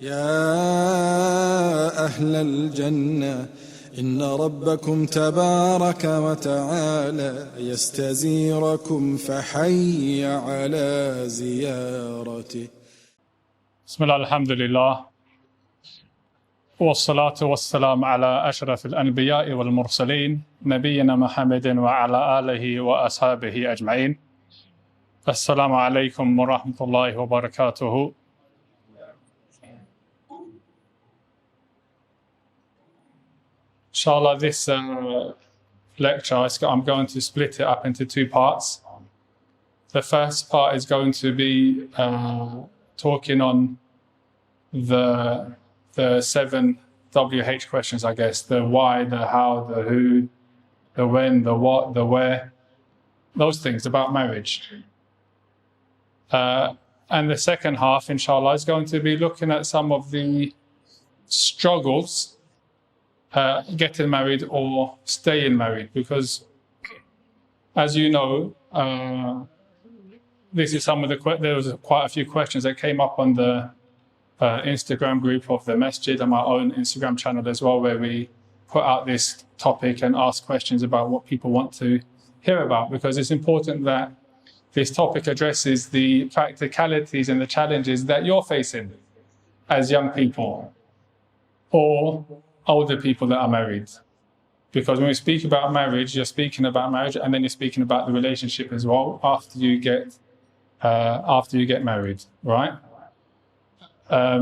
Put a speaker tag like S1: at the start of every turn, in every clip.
S1: يا أهل الجنة إن ربكم تبارك وتعالى يستزيركم فحي على زيارته.
S2: بسم الله الحمد لله والصلاة والسلام على أشرف الأنبياء والمرسلين نبينا محمد وعلى آله وأصحابه أجمعين. السلام عليكم ورحمة الله وبركاته. Inshallah, this lecture, I'm going to split it up into two parts. The first part is going to be talking on the 7 WH questions, I guess. The why, the how, the who, the when, the what, the where. Those things about marriage. And the second half, inshallah, is going to be looking at some of the struggles getting married or staying married, because as you know, this is there was quite a few questions that came up on the Instagram group of the Masjid and my own Instagram channel as well, where we put out this topic and ask questions about what people want to hear about, because it's important that this topic addresses the practicalities and the challenges that you're facing as young people or older people that are married. Because when we speak about marriage, you're speaking about marriage and then you're speaking about the relationship as well after you get married, right? I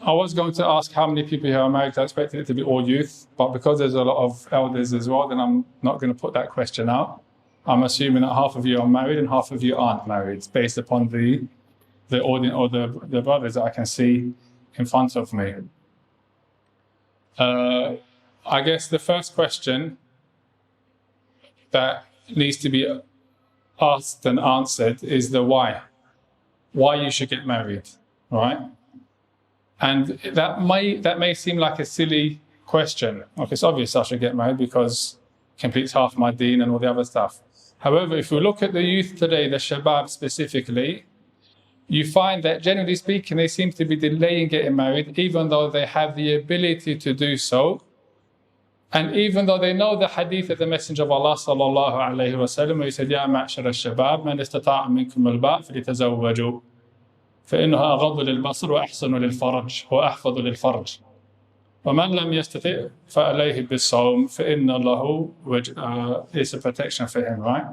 S2: was going to ask how many people here are married. I expected it to be all youth, but because there's a lot of elders as well, then I'm not going to put that question out. I'm assuming that half of you are married and half of you aren't married, based upon the audience or the brothers that I can see in front of me. I guess the first question that needs to be asked and answered is the why. Why you should get married, right? And that may seem like a silly question. Okay, it's obvious I should get married because it completes half my deen and all the other stuff. However, if we look at the youth today, the shabab specifically, you find that generally speaking, they seem to be delaying getting married, even though they have the ability to do so. And even though they know the hadith of the Messenger of Allah sallallahu alayhi wa sallam, where he said, Ya ma'shar al-shabab, man istata'a minkum al-ba' فَلِتَزَوَّجُوا فَإِنَّهَا أَغَضُّ لِلْبَصَرِ وَأَحْسَنُ لِلْفَرْجِ وَأَحْفَظُ لِلْفَرْجِ وَمَنْ لَمْ يَسْتَطِعْ فَعَلَيْهِ بِالصَّوْمِ فَإِنَّ اللَّهُ is a protection for him, right?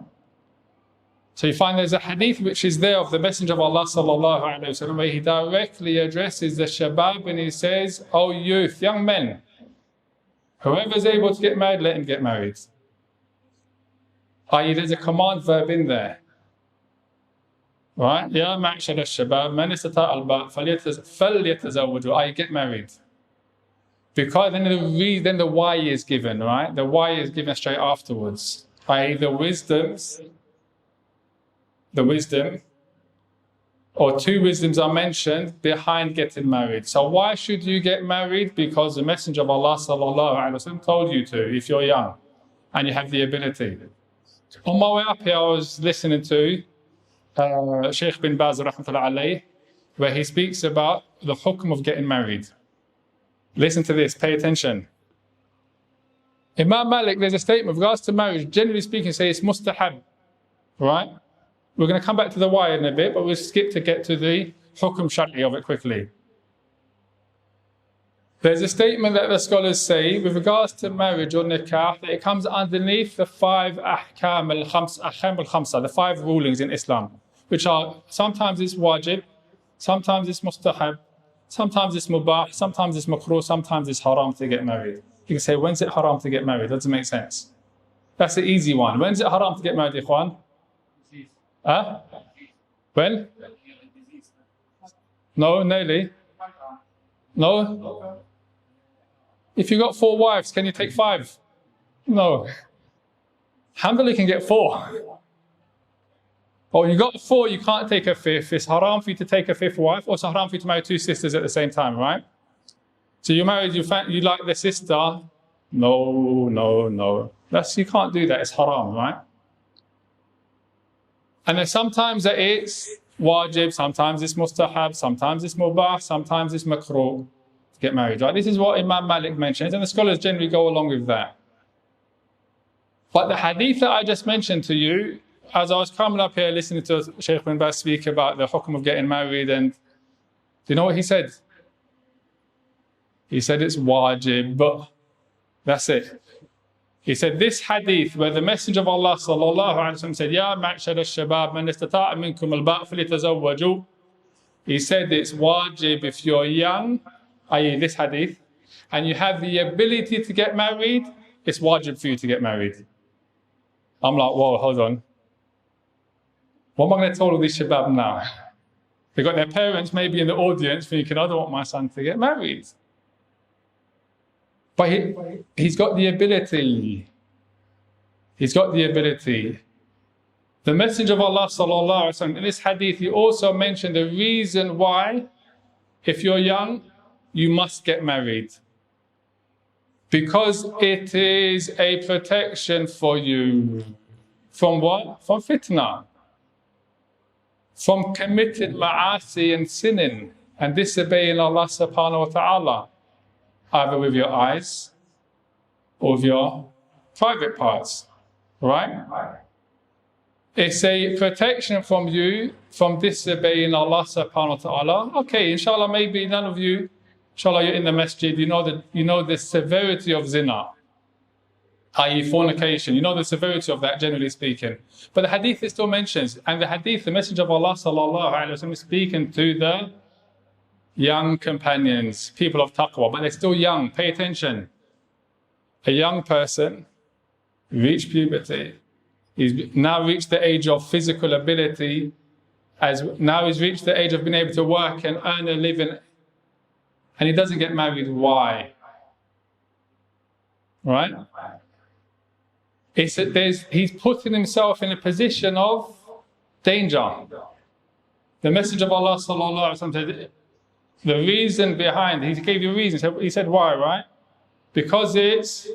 S2: So you find there's a hadith which is there of the Messenger of Allah sallallahu alayhi wa sallam, where he directly addresses the shabab and he says, "O youth, young men, whoever's able to get married, let him get married." I.e., there's a command verb in there. Right? Ya ma'shar al-shabab, man istata'a al-ba' falyatazawwaju, I get married. Because then the why is given, right? The why is given straight afterwards. I.e., the wisdom, or two wisdoms are mentioned behind getting married. So why should you get married? Because the Messenger of Allah sallallahu alaihi wasallam told you to, if you're young and you have the ability. On my way up here, I was listening to Sheikh bin Baz rahmatullah alayhi, where he speaks about the hukm of getting married. Listen to this, pay attention. Imam Malik, there's a statement with regards to marriage, generally speaking, say it's mustahab, right? We're going to come back to the why in a bit, but we'll skip to get to the hukm shar'i of it quickly. There's a statement that the scholars say with regards to marriage or nikah, that it comes underneath the 5 ahkam al-khamsa, the 5 rulings in Islam, which are sometimes it's wajib, sometimes it's mustahab, sometimes it's mubah, sometimes it's makruh, sometimes it's haram to get married. You can say, when's it haram to get married? That doesn't make sense. That's the easy one. When's it haram to get married, ikhwan? When? No, nearly. No? If you got 4 wives, can you take 5? No. Alhamdulillah, you can get 4. Or you got 4, you can't take a 5th. It's haram for you to take a 5th wife, or it's haram for you to marry 2 sisters at the same time, right? So you married, you like the sister. No. You can't do that, it's haram, right? And then sometimes that it's wajib, sometimes it's mustahab, sometimes it's mubah, sometimes it's makruh to get married, right? This is what Imam Malik mentions, and the scholars generally go along with that. But the hadith that I just mentioned to you, as I was coming up here listening to Shaykh bin Baz speak about the hukm of getting married, and do you know what he said? He said it's wajib, but that's it. He said this hadith where the Messenger of Allah sallallahu alaihi wasallam said, Ya ma'shar al-shabab man istata'a minkum al-ba' falyatazawwaju. He said it's wajib if you're young, i.e. this hadith, and you have the ability to get married, it's wajib for you to get married. I'm like, whoa, hold on. What am I going to tell all these shabab now? They've got their parents maybe in the audience thinking, I don't want my son to get married. But he's got the ability. He's got the ability. The Messenger of Allah sallallahu alaihi wasallam in this hadith, he also mentioned the reason why, if you're young, you must get married. Because it is a protection for you. From what? From fitna. From committed ma'asi and sinning and disobeying Allah subhanahu wa ta'ala. Either with your eyes or with your private parts. Right? It's a protection from you from disobeying Allah subhanahu wa ta'ala. Okay, inshallah, maybe none of you, inshallah, you're in the masjid, you know the severity of zina, i.e. fornication. You know the severity of that, generally speaking. But the hadith, it still mentions, and the hadith, the Messenger of Allah sallallahu alaihi wasallam is speaking to the young companions, people of taqwa, but they're still young. Pay attention. A young person reached puberty. He's now reached the age of physical ability. Now he's reached the age of being able to work and earn a living. And he doesn't get married. Why? Right? He's putting himself in a position of danger. The Messenger of Allah sallallahu alaihi wasallam said, the reason behind, he gave you a reason. He said, why, right? Because it's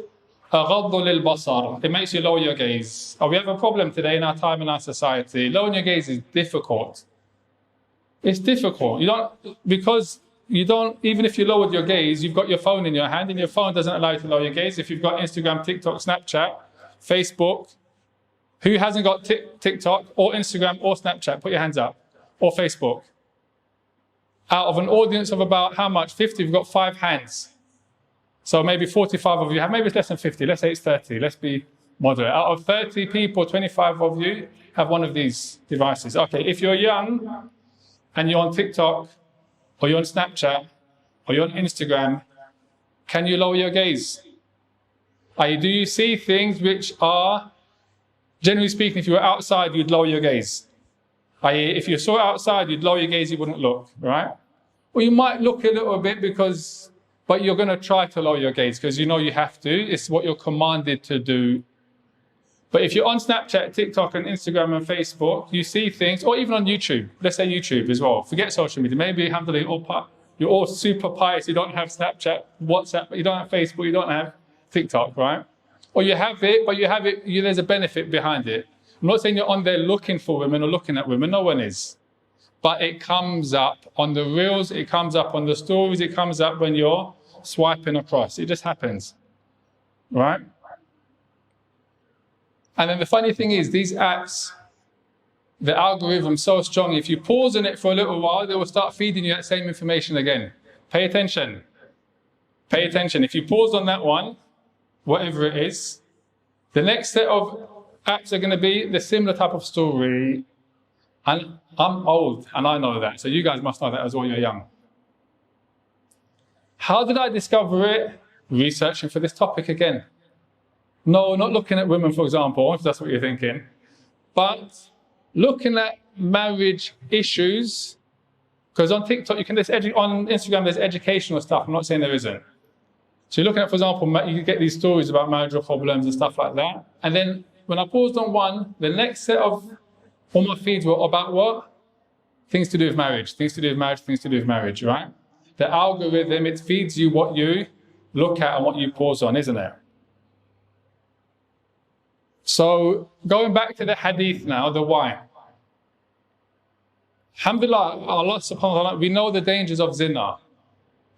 S2: aghaddu lil basar. It makes you lower your gaze. We have a problem today in our time, in our society. Lowering your gaze is difficult. It's difficult. Even if you lowered your gaze, you've got your phone in your hand, and your phone doesn't allow you to lower your gaze. If you've got Instagram, TikTok, Snapchat, Facebook, who hasn't got TikTok or Instagram or Snapchat? Put your hands up. Or Facebook. Out of an audience of about how much? 50, we've got 5 hands. So maybe 45 of you have, maybe it's less than 50, let's say it's 30, let's be moderate. Out of 30 people, 25 of you have one of these devices. Okay, if you're young and you're on TikTok, or you're on Snapchat, or you're on Instagram, can you lower your gaze? Do you see things which are, generally speaking, if you were outside, you'd lower your gaze? If you saw it outside, you'd lower your gaze, you wouldn't look, right? Or you might look a little bit but you're going to try to lower your gaze because you know you have to. It's what you're commanded to do. But if you're on Snapchat, TikTok, and Instagram and Facebook, you see things, or even on YouTube. Let's say YouTube as well. Forget social media. Maybe, alhamdulillah, you're all super pious. You don't have Snapchat, WhatsApp, you don't have Facebook, you don't have TikTok, right? Or you have it, but there's a benefit behind it. I'm not saying you're on there looking for women or looking at women. No one is. But it comes up on the reels, it comes up on the stories, it comes up when you're swiping across. It just happens, right? And then the funny thing is, these apps, the algorithm's so strong, if you pause on it for a little while, they will start feeding you that same information again. Pay attention. Pay attention. If you pause on that one, whatever it is, the next set of apps are going to be the similar type of story. And I'm old, and I know that, so you guys must know that as well, you're young. How did I discover it? Researching for this topic again. No, not looking at women, for example, if that's what you're thinking, but looking at marriage issues, because on TikTok, on Instagram, there's educational stuff. I'm not saying there isn't. So you're looking at, for example, you get these stories about marital problems and stuff like that, and then when I paused on one, the next set of all my feeds were about what? Things to do with marriage, things to do with marriage, things to do with marriage, right? The algorithm, it feeds you what you look at and what you pause on, isn't it? So going back to the hadith now, the why. Alhamdulillah, Allah subhanahu wa ta'ala, we know the dangers of zina,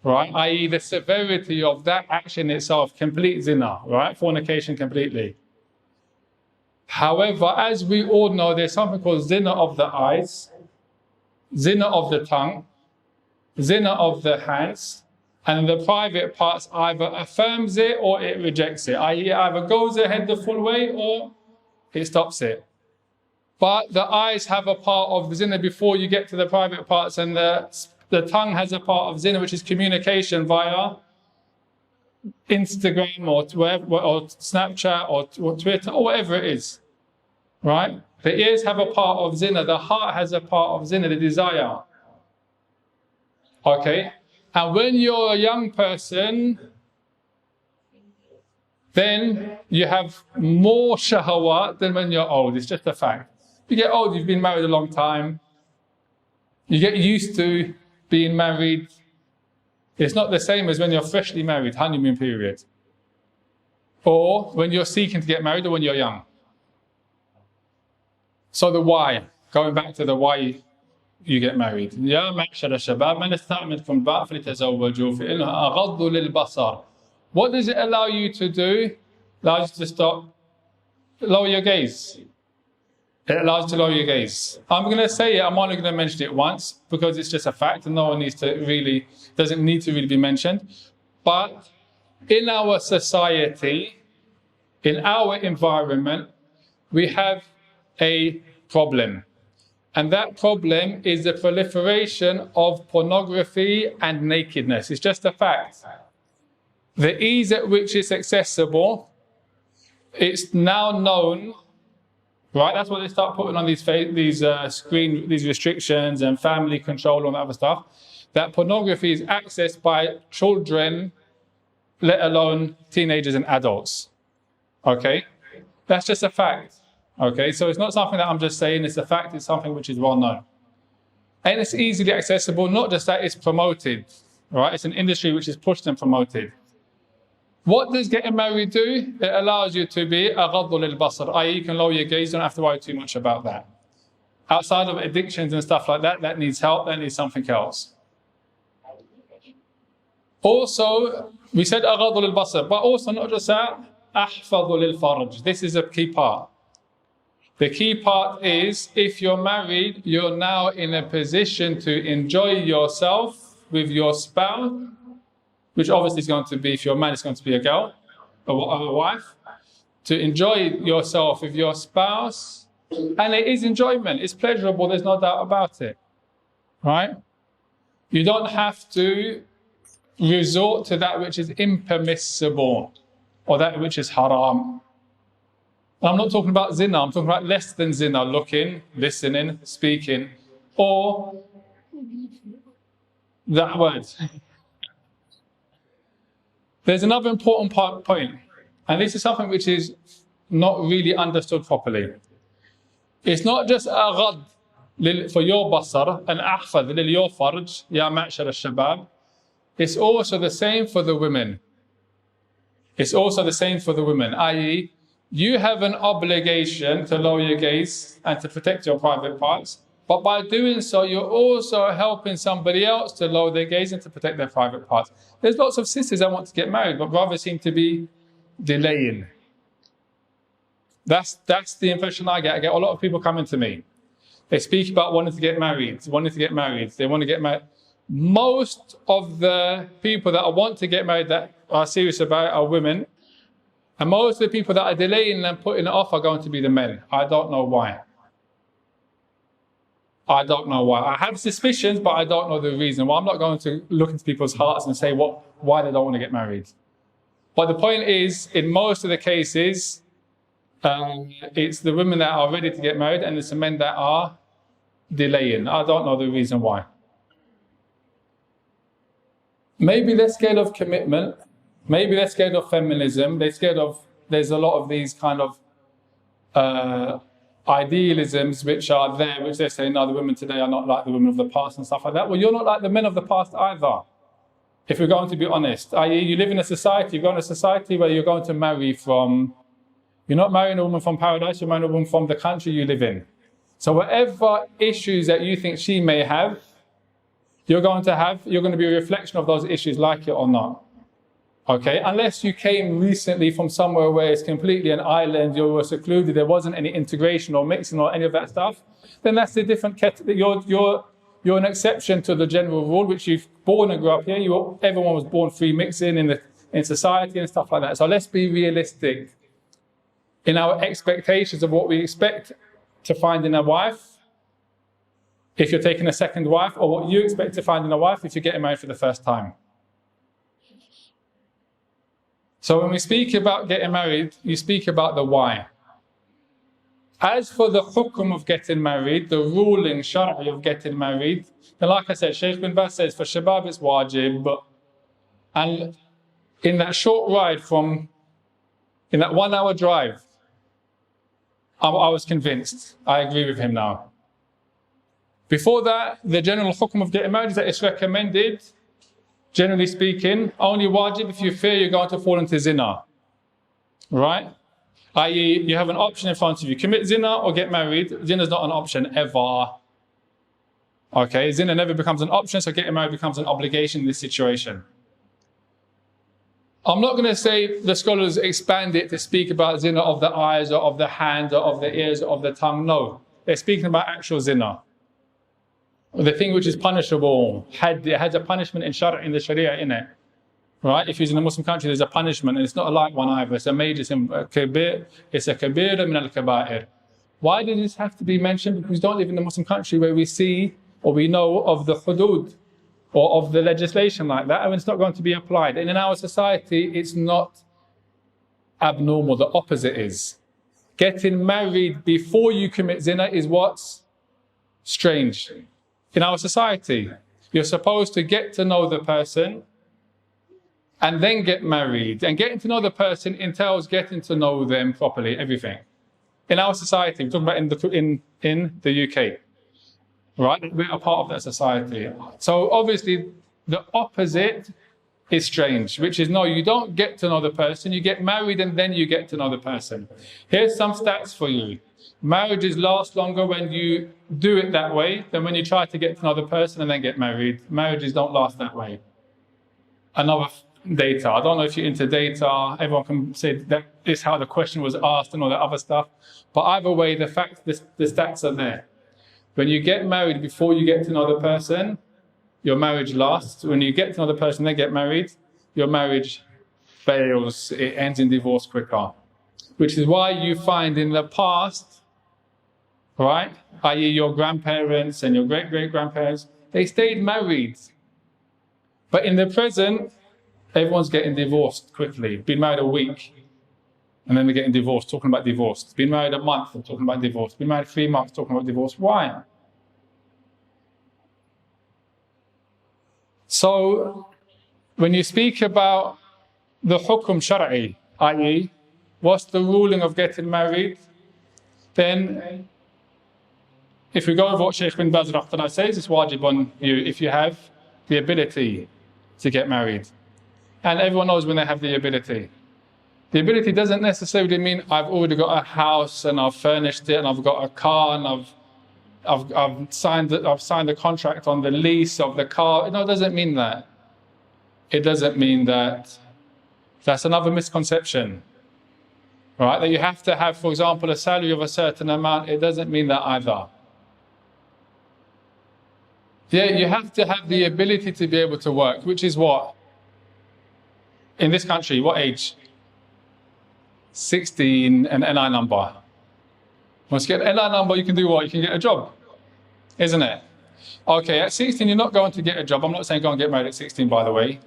S2: right? I.e. the severity of that action itself, complete zina, right? Fornication completely. However, as we all know, there's something called zina of the eyes, zina of the tongue, zina of the hands, and the private parts either affirms it or it rejects it. I.e. it either goes ahead the full way or it stops it. But the eyes have a part of zina before you get to the private parts, and the tongue has a part of zina, which is communication via Instagram or Snapchat or Twitter or whatever it is, right? The ears have a part of zina, the heart has a part of zina, the desire. Okay? And when you're a young person, then you have more shahawat than when you're old. It's just a fact. You get old, you've been married a long time, you get used to being married. It's not the same as when you're freshly married, honeymoon period, or when you're seeking to get married, or when you're young. So the why, going back to the why you get married. يا معشر الشباب من استطاع منكم الباءة فليتزوجوا فإنها أغض للبصر. What does it allow you to do? It allows you to stop, lower your gaze. It allows you to lower your gaze. I'm going to say it, I'm only going to mention it once because it's just a fact and no one doesn't need to really be mentioned. But in our society, in our environment, we have a problem. And that problem is the proliferation of pornography and nakedness. It's just a fact. The ease at which it's accessible, it's now known, right? That's what they start putting on these restrictions and family control and all that other stuff. That pornography is accessed by children, let alone teenagers and adults. Okay? That's just a fact. Okay? So it's not something that I'm just saying, it's a fact, it's something which is well known. And it's easily accessible, not just that, it's promoted. Right? It's an industry which is pushed and promoted. What does getting married do? It allows you to be أغض للبصر, i.e. you can lower your gaze, you don't have to worry too much about that. Outside of addictions and stuff like that, that needs help, that needs something else. Also, we said أغض للبصر, but also not just that, أحفظ للفرج. This is a key part. The key part is, if you're married, you're now in a position to enjoy yourself with your spouse, which obviously is going to be, if you're a man, it's going to be a girl, or a wife, to enjoy yourself with your spouse. And it is enjoyment, it's pleasurable, there's no doubt about it. Right? You don't have to resort to that which is impermissible, or that which is haram. I'm not talking about zina, I'm talking about less than zina, looking, listening, speaking, or that word. There's another important point, and this is something which is not really understood properly. It's not just aghad for your basar and ahfad lil your farj, ya ma'shar al-shabab. It's also the same for the women. It's also the same for the women, i.e. you have an obligation to lower your gaze and to protect your private parts, but by doing so, you're also helping somebody else to lower their gaze and to protect their private parts. There's lots of sisters that want to get married, but brothers seem to be delaying. That's the impression I get. I get a lot of people coming to me. They speak about wanting to get married, they want to get married. Most of the people that want to get married that are serious about it are women. And most of the people that are delaying and putting it off are going to be the men. I don't know why. I don't know why. I have suspicions, but I don't know the reason. Well, I'm not going to look into people's hearts and say why they don't want to get married. But the point is, in most of the cases, it's the women that are ready to get married and it's the men that are delaying. I don't know the reason why. Maybe they're scared of commitment. Maybe they're scared of feminism. They're scared of, there's a lot of these kind of idealisms which are there, which they say, no, the women today are not like the women of the past and stuff like that. Well, you're not like the men of the past either, if we're going to be honest. I.e., you live in a society, you're going to a society where you're going to marry from, you're not marrying a woman from paradise, you're marrying a woman from the country you live in. So whatever issues that you think she may have, you're going to be a reflection of those issues, like it or not. Okay, unless you came recently from somewhere where it's completely an island, you were secluded, there wasn't any integration or mixing or any of that stuff, then that's the different you're an exception to the general rule, which you've born and grew up here. Everyone was born free mixing in society and stuff like that. So let's be realistic in our expectations of what we expect to find in a wife if you're taking a second wife, or what you expect to find in a wife if you're getting married for the first time. So when we speak about getting married, you speak about the why. As for the hukum of getting married, the ruling shar'i of getting married, then like I said, Shaykh bin Baz says for shabab it's wajib. And in that short ride in that 1 hour drive, I was convinced. I agree with him now. Before that, the general hukum of getting married is that it's recommended, generally speaking, only wajib if you fear you're going to fall into zina. Right? I.e., you have an option in front of you. Commit zina or get married. Zina is not an option ever. Okay? Zina never becomes an option, so getting married becomes an obligation in this situation. I'm not going to say the scholars expand it to speak about zina of the eyes or of the hand or of the ears or of the tongue. No. They're speaking about actual zina. The thing which is punishable, it has a punishment in the Sharia in it. Right? If you're in a Muslim country, there's a punishment, and it's not a light one either. It's a major sin. It's a kabira min al-kaba'ir. Why did this have to be mentioned? Because we don't live in a Muslim country where we see or we know of the hudud or of the legislation like that, and it's not going to be applied. And in our society, it's not abnormal. The opposite is. Getting married before you commit zina is what's strange. In our society, you're supposed to get to know the person and then get married. And getting to know the person entails getting to know them properly, everything. In our society, we're talking about in the UK, right? We're a part of that society. So obviously, the opposite is strange, which is no, you don't get to know the person, you get married and then you get to know the person. Here's some stats for you. Marriages last longer when you do it that way than when you try to get to know the person and then get married. Marriages don't last that way. Another data. I don't know if you're into data. Everyone can say that is how the question was asked and all that other stuff. But either way, the stats are there. When you get married before you get to know the person, your marriage lasts. When you get to know the person, they get married, your marriage fails. It ends in divorce quicker. Which is why you find in the past, right, i.e. your grandparents and your great-great-grandparents, they stayed married. But in the present, everyone's getting divorced quickly. Been married a week, and then they're getting divorced, talking about divorce. Been married a month, and talking about divorce. Been married 3 months, talking about divorce. Why? So, when you speak about the hukum shar'i, i.e., what's the ruling of getting married, then if we go with what Shaykh bin Baz says, it's wajib on you if you have the ability to get married. And everyone knows when they have the ability. The ability doesn't necessarily mean I've already got a house and I've furnished it and I've got a car and I've signed the contract on the lease of the car. No, it doesn't mean that. It doesn't mean that. That's another misconception. Right? That you have to have, for example, a salary of a certain amount. It doesn't mean that either. Yeah, you have to have the ability to be able to work, which is what? In this country, what age? 16, an NI number. Once you get an NI number, you can do what? You can get a job, isn't it? Okay, at 16, you're not going to get a job. I'm not saying go and get married at 16, by the way,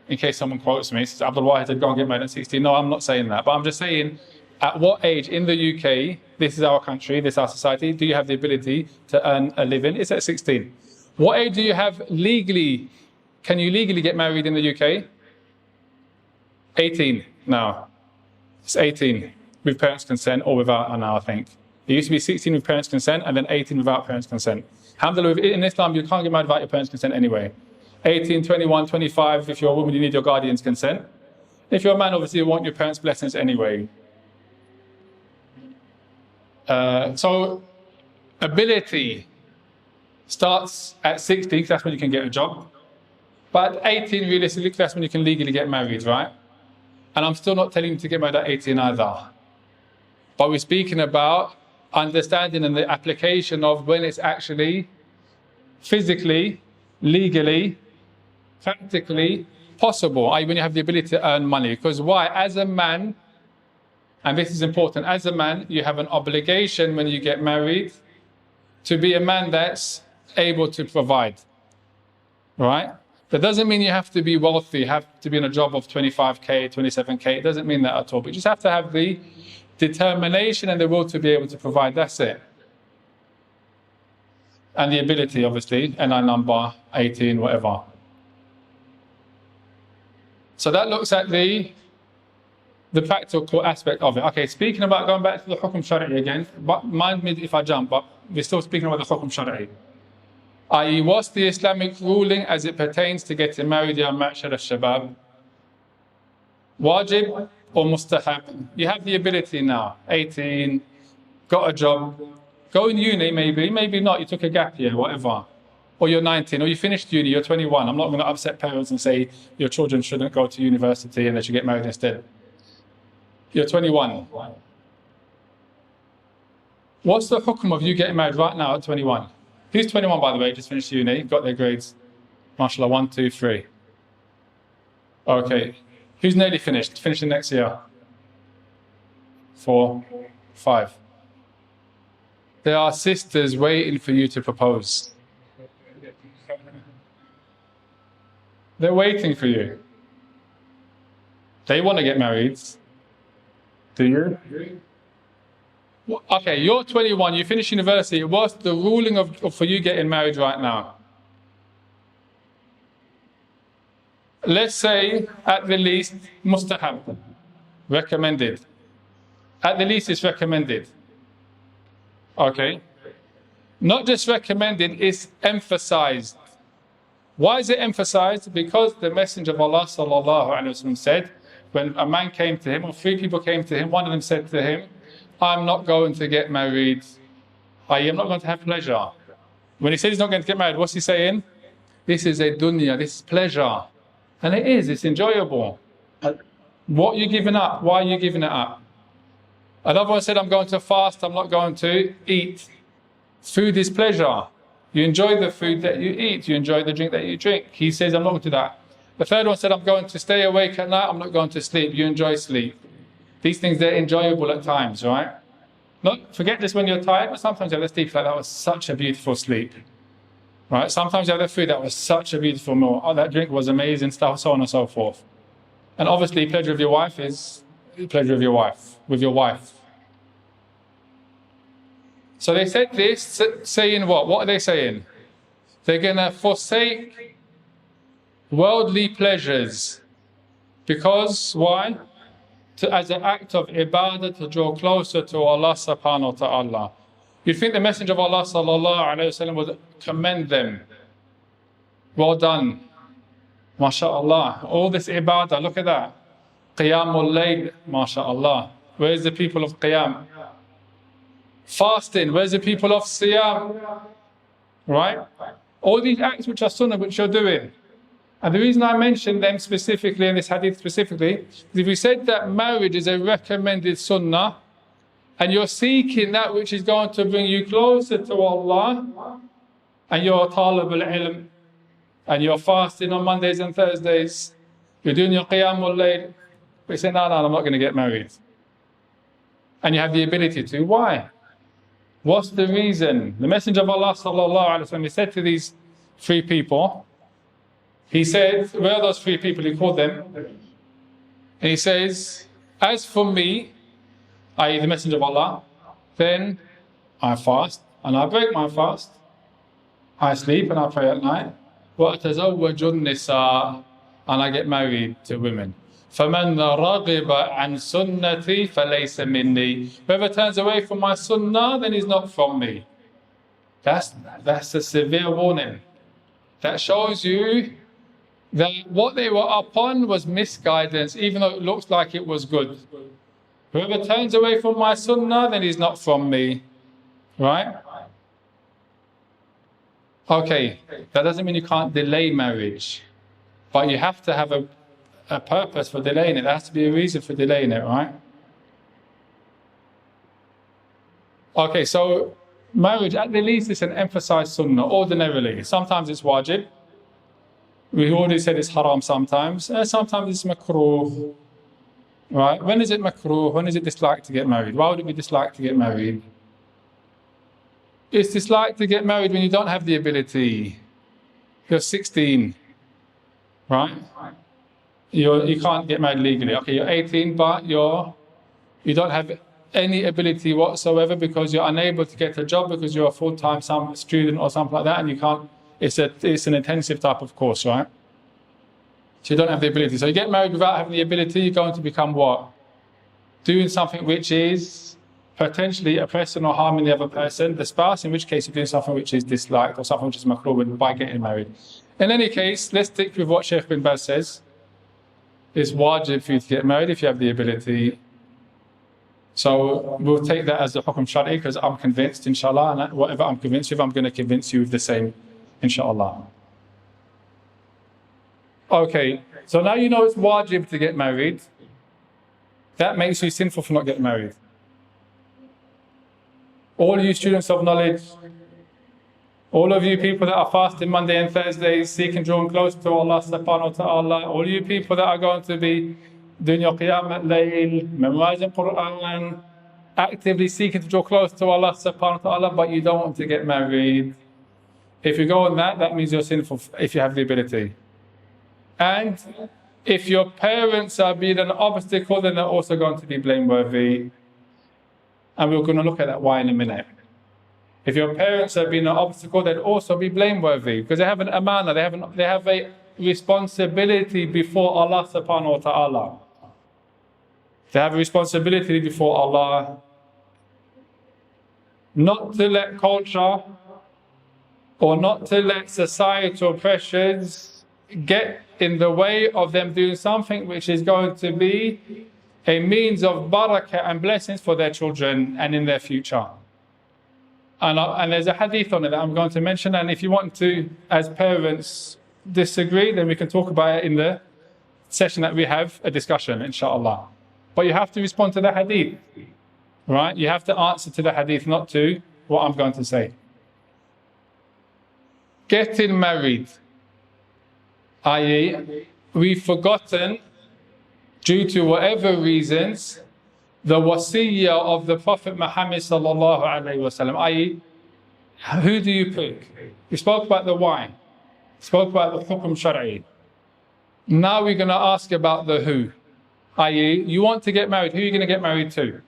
S2: in case someone quotes me. Ustadh Abdulwahid said go and get married at 16. No, I'm not saying that. But I'm just saying, at what age in the UK, this is our country, this is our society, do you have the ability to earn a living? It's at 16. What age do you have legally? Can you legally get married in the UK? 18 now. It's 18 with parents' consent or without now, I think. It used to be 16 with parents' consent and then 18 without parents' consent. Alhamdulillah, in Islam, you can't get married without your parents' consent anyway. 18, 21, 25, if you're a woman, you need your guardian's consent. If you're a man, obviously, you want your parents' blessings anyway. So, ability starts at 16, that's when you can get a job. But at 18, realistically, that's when you can legally get married, right? And I'm still not telling you to get married at 18 either. But we're speaking about understanding and the application of when it's actually physically, legally, practically possible, i.e. when you have the ability to earn money. Because why? As a man, and this is important, as a man, you have an obligation when you get married to be a man that's able to provide, right? That doesn't mean you have to be wealthy, have to be in a job of 25k, 27k. It doesn't mean that at all. But you just have to have the determination and the will to be able to provide. That's it. And the ability, obviously, NI number, 18, whatever. So that looks at the practical aspect of it. Okay, speaking about going back to the Hukum Shari'i again, but mind me if I jump, but we're still speaking about the Hukum Shari'i. i.e. what's the Islamic ruling as it pertains to getting married, ya ma'shar al-shabab? Wajib or mustahab? You have the ability now, 18, got a job, go in uni maybe not, you took a gap year, whatever. Or you're 19, or you finished uni, you're 21. I'm not going to upset parents and say your children shouldn't go to university and they should get married instead. You're 21. What's the hukum of you getting married right now at 21? Who's 21, by the way, just finished uni, got their grades? MashaAllah, 1, 2, 3. Okay. Who's nearly finished? Finishing next year? 4, 5. There are sisters waiting for you to propose. They're waiting for you. They want to get married. Do you? Okay, you're 21, you finish university. What's the ruling for you getting married right now? Let's say, at the least, mustahab, recommended. At the least, it's recommended. Okay? Not just recommended, it's emphasized. Why is it emphasized? Because the Messenger of Allah ﷺ said, when a man came to him, or 3 people came to him, one of them said to him, I'm not going to get married. I'm not going to have pleasure. When he said he's not going to get married, what's he saying? This is a dunya, this is pleasure. And it is, it's enjoyable. What are you giving up? Why are you giving it up? Another one said, I'm going to fast, I'm not going to eat. Food is pleasure. You enjoy the food that you eat, you enjoy the drink that you drink. He says, I'm not going to do that. The third one said, I'm going to stay awake at night, I'm not going to sleep. You enjoy sleep. These things, they're enjoyable at times, right? Not forget this when you're tired, but sometimes you have the sleep like that was such a beautiful sleep. Right? Sometimes you have the food that was such a beautiful meal. Oh, that drink was amazing, stuff, so on and so forth. And obviously, pleasure of your wife is pleasure of your wife, with your wife. So they said this, saying what? What are they saying? They're going to forsake worldly pleasures. Because, why? As an act of ibadah to draw closer to Allah subhanahu wa ta'ala. You'd think the Messenger of Allah sallallahu alayhi wa sallam would commend them. Well done. MashaAllah. All this ibadah, look at that. Qiyamul layl, MashaAllah. Where's the people of Qiyam? Fasting, where's the people of Siyam? Right? All these acts which are sunnah, which you're doing. And the reason I mentioned them specifically, in this hadith specifically, is if we said that marriage is a recommended sunnah, and you're seeking that which is going to bring you closer to Allah, and you're talib al-ilm, and you're fasting on Mondays and Thursdays, you're doing your qiyamul layl, but you say, no, I'm not going to get married. And you have the ability to. Why? What's the reason? The Messenger of Allah sallallahu alaihi wasallam, he said to these 3 people, he said, where are those 3 people? He called them. And he says, as for me, i.e. the Messenger of Allah, then I fast and I break my fast. I sleep and I pray at night. وَأَتَزَوَّجُ النِّسَاءَ, and I get married to women. فَمَنْ رَغِبَ عَنْ سُنَّتِي فَلَيْسَ مِنِّي. Whoever turns away from my sunnah, then he's not from me. That's a severe warning. That shows you that what they were upon was misguidance, even though it looks like it was good. Whoever turns away from my sunnah, then he's not from me. Right? Okay, that doesn't mean you can't delay marriage, but you have to have a purpose for delaying it. There has to be a reason for delaying it, right? Okay, so marriage, at the least, is an emphasized sunnah, ordinarily. Sometimes it's wajib. We already said it's haram sometimes. Sometimes it's makruh. Right? When is it makruh? When is it disliked to get married? Why would it be disliked to get married? It's disliked to get married when you don't have the ability. You're 16, right? You can't get married legally. Okay, you're 18, but you don't have any ability whatsoever because you're unable to get a job because you're a full-time student or something like that, and you can't. It's an intensive type of course, right? So you don't have the ability. So you get married without having the ability, you're going to become what? Doing something which is potentially oppressing or harming the other person, the spouse, in which case you're doing something which is disliked or something which is makruh by getting married. In any case, let's stick with what Shaykh bin Baz says. It's wajib for you to get married if you have the ability. So we'll take that as the hukm shari because I'm convinced, inshallah, and whatever I'm convinced with, I'm going to convince you with the same, inshallah. Okay, so now you know it's wajib to get married. That makes you sinful for not getting married. All you students of knowledge, all of you people that are fasting Monday and Thursdays, seeking drawing close to Allah subhanahu wa ta'ala, all you people that are going to be doing your qiyam al-layl, memorizing Quran, actively seeking to draw close to Allah subhanahu wa ta'ala, but you don't want to get married. If you go on that, that means you're sinful if you have the ability. And if your parents are being an obstacle, then they're also going to be blameworthy. And we're going to look at that why in a minute. If your parents are being an obstacle, they'd also be blameworthy because they have an amana, they have a responsibility before Allah subhanahu wa ta'ala. They have a responsibility before Allah not to let culture or not to let societal pressures get in the way of them doing something which is going to be a means of barakah and blessings for their children and in their future. And there's a hadith on it that I'm going to mention, and if you want to, as parents, disagree, then we can talk about it in the session that we have, a discussion, inshallah. But you have to respond to the hadith, right? You have to answer to the hadith, not to what I'm going to say. Getting married, i.e., we've forgotten, due to whatever reasons, the wasiyyah of the Prophet Muhammad sallallahu alaihi wasallam, i.e., who do you pick? We spoke about the why, spoke about the hukm shari. Now we're going to ask about the who, i.e., you want to get married, who are you going to get married to?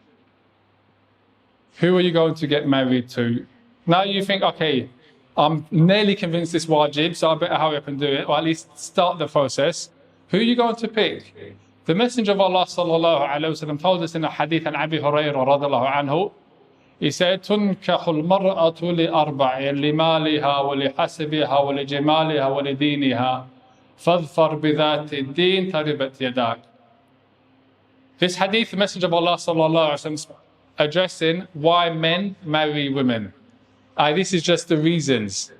S2: Who are you going to get married to? Now you think, okay, I'm nearly convinced this wajib, so I better hurry up and do it, or at least start the process. Who are you going to pick? The Messenger of Allah sallallahu alaihi wasallam told us in a hadith an Abi Hurairah radhiallahu anhu. He said, "تنكح المرأة لأربع لمالها ولحسبها ولجمالها ولدينها فاظفر بذات الدين تربت يداك." This hadith, the Messenger of Allah sallallahu alaihi wasallam addressing why men marry women. This is just the reasons.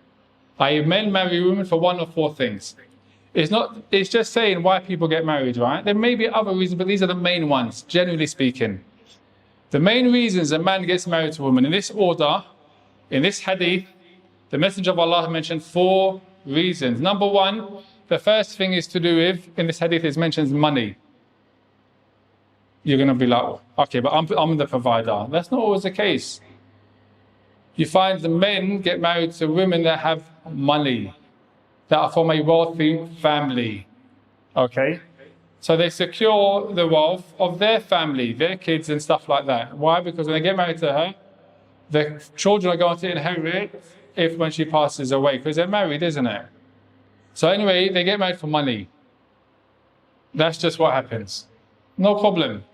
S2: Men marry women for one of four things. It's just saying why people get married, right? There may be other reasons, but these are the main ones, generally speaking. The main reasons a man gets married to a woman, in this order, in this hadith, the Messenger of Allah mentioned four reasons. Number one, the first thing is to do with, in this hadith, it mentions money. You're going to be like, okay, but I'm the provider. That's not always the case. You find the men get married to women that have money, that are from a wealthy family, okay? So they secure the wealth of their family, their kids and stuff like that. Why? Because when they get married to her, the children are going to inherit when she passes away, because they're married, isn't it? So anyway, they get married for money. That's just what happens. No problem.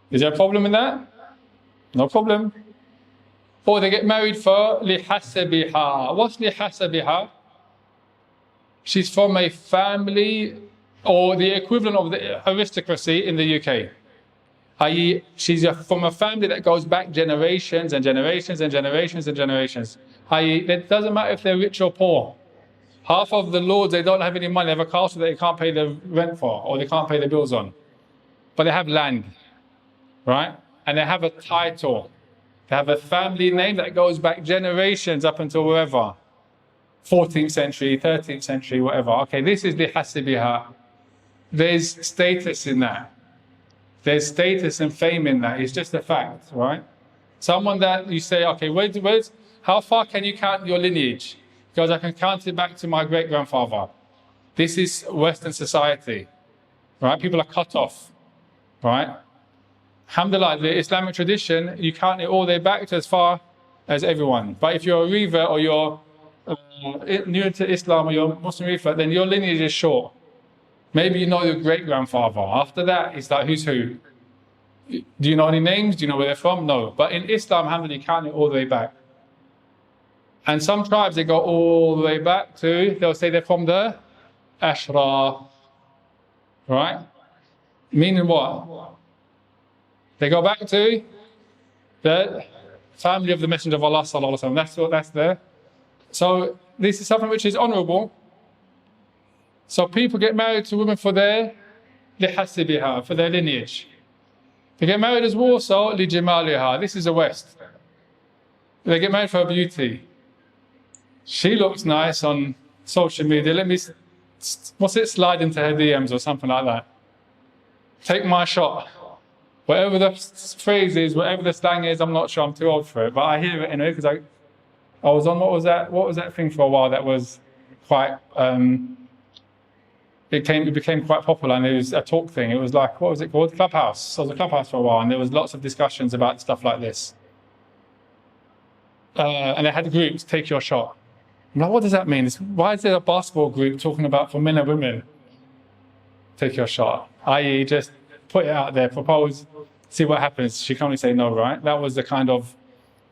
S2: Is there a problem in that? No problem. Or they get married for lihasabiha. What's lihasabiha? She's from a family or the equivalent of the aristocracy in the UK. i.e., she's from a family that goes back generations and generations and generations and generations. i.e. it doesn't matter if they're rich or poor. Half of the lords, they don't have any money, they have a castle that they can't pay the rent for, or they can't pay the bills on. But they have land, right? And they have a title. They have a family name that goes back generations up until wherever. 14th century, 13th century, whatever. Okay, this is the hasibiha. There's status in that. There's status and fame in that. It's just a fact, right? Someone that you say, okay, how far can you count your lineage? Because I can count it back to my great-grandfather. This is Western society, right? People are cut off, right? Alhamdulillah, the Islamic tradition, you count it all the way back to as far as everyone. But if you're a revert or you're new to Islam or you're Muslim revert, then your lineage is short. Maybe you know your great-grandfather. After that, it's like, who's who? Do you know any names? Do you know where they're from? No. But in Islam, alhamdulillah, you count it all the way back. And some tribes, they go all the way back to, they'll say they're from the Ashra, right? Meaning what? They go back to the family of the Messenger of Allah sallallahu alaihi wasallam. That's there. So this is something which is honourable. So people get married to women for their lihasibiha, for their lineage. They get married as well, so lijimaliha. This is the West. They get married for her beauty. She looks nice on social media. Let me, slide into her DMs or something like that. Take my shot. Whatever the phrase is, whatever the slang is, I'm not sure, I'm too old for it. But I hear it anyway, because I was on, what was that thing for a while that was quite, it became quite popular, and it was a talk thing. It was like, what was it called? Clubhouse. So it was a Clubhouse for a while, and there was lots of discussions about stuff like this. And they had groups, take your shot. Now, what does that mean? Why is there a basketball group talking about for men and women? Take your shot. I.e., just put it out there, propose, see what happens. She can only say no, right? That was the kind of,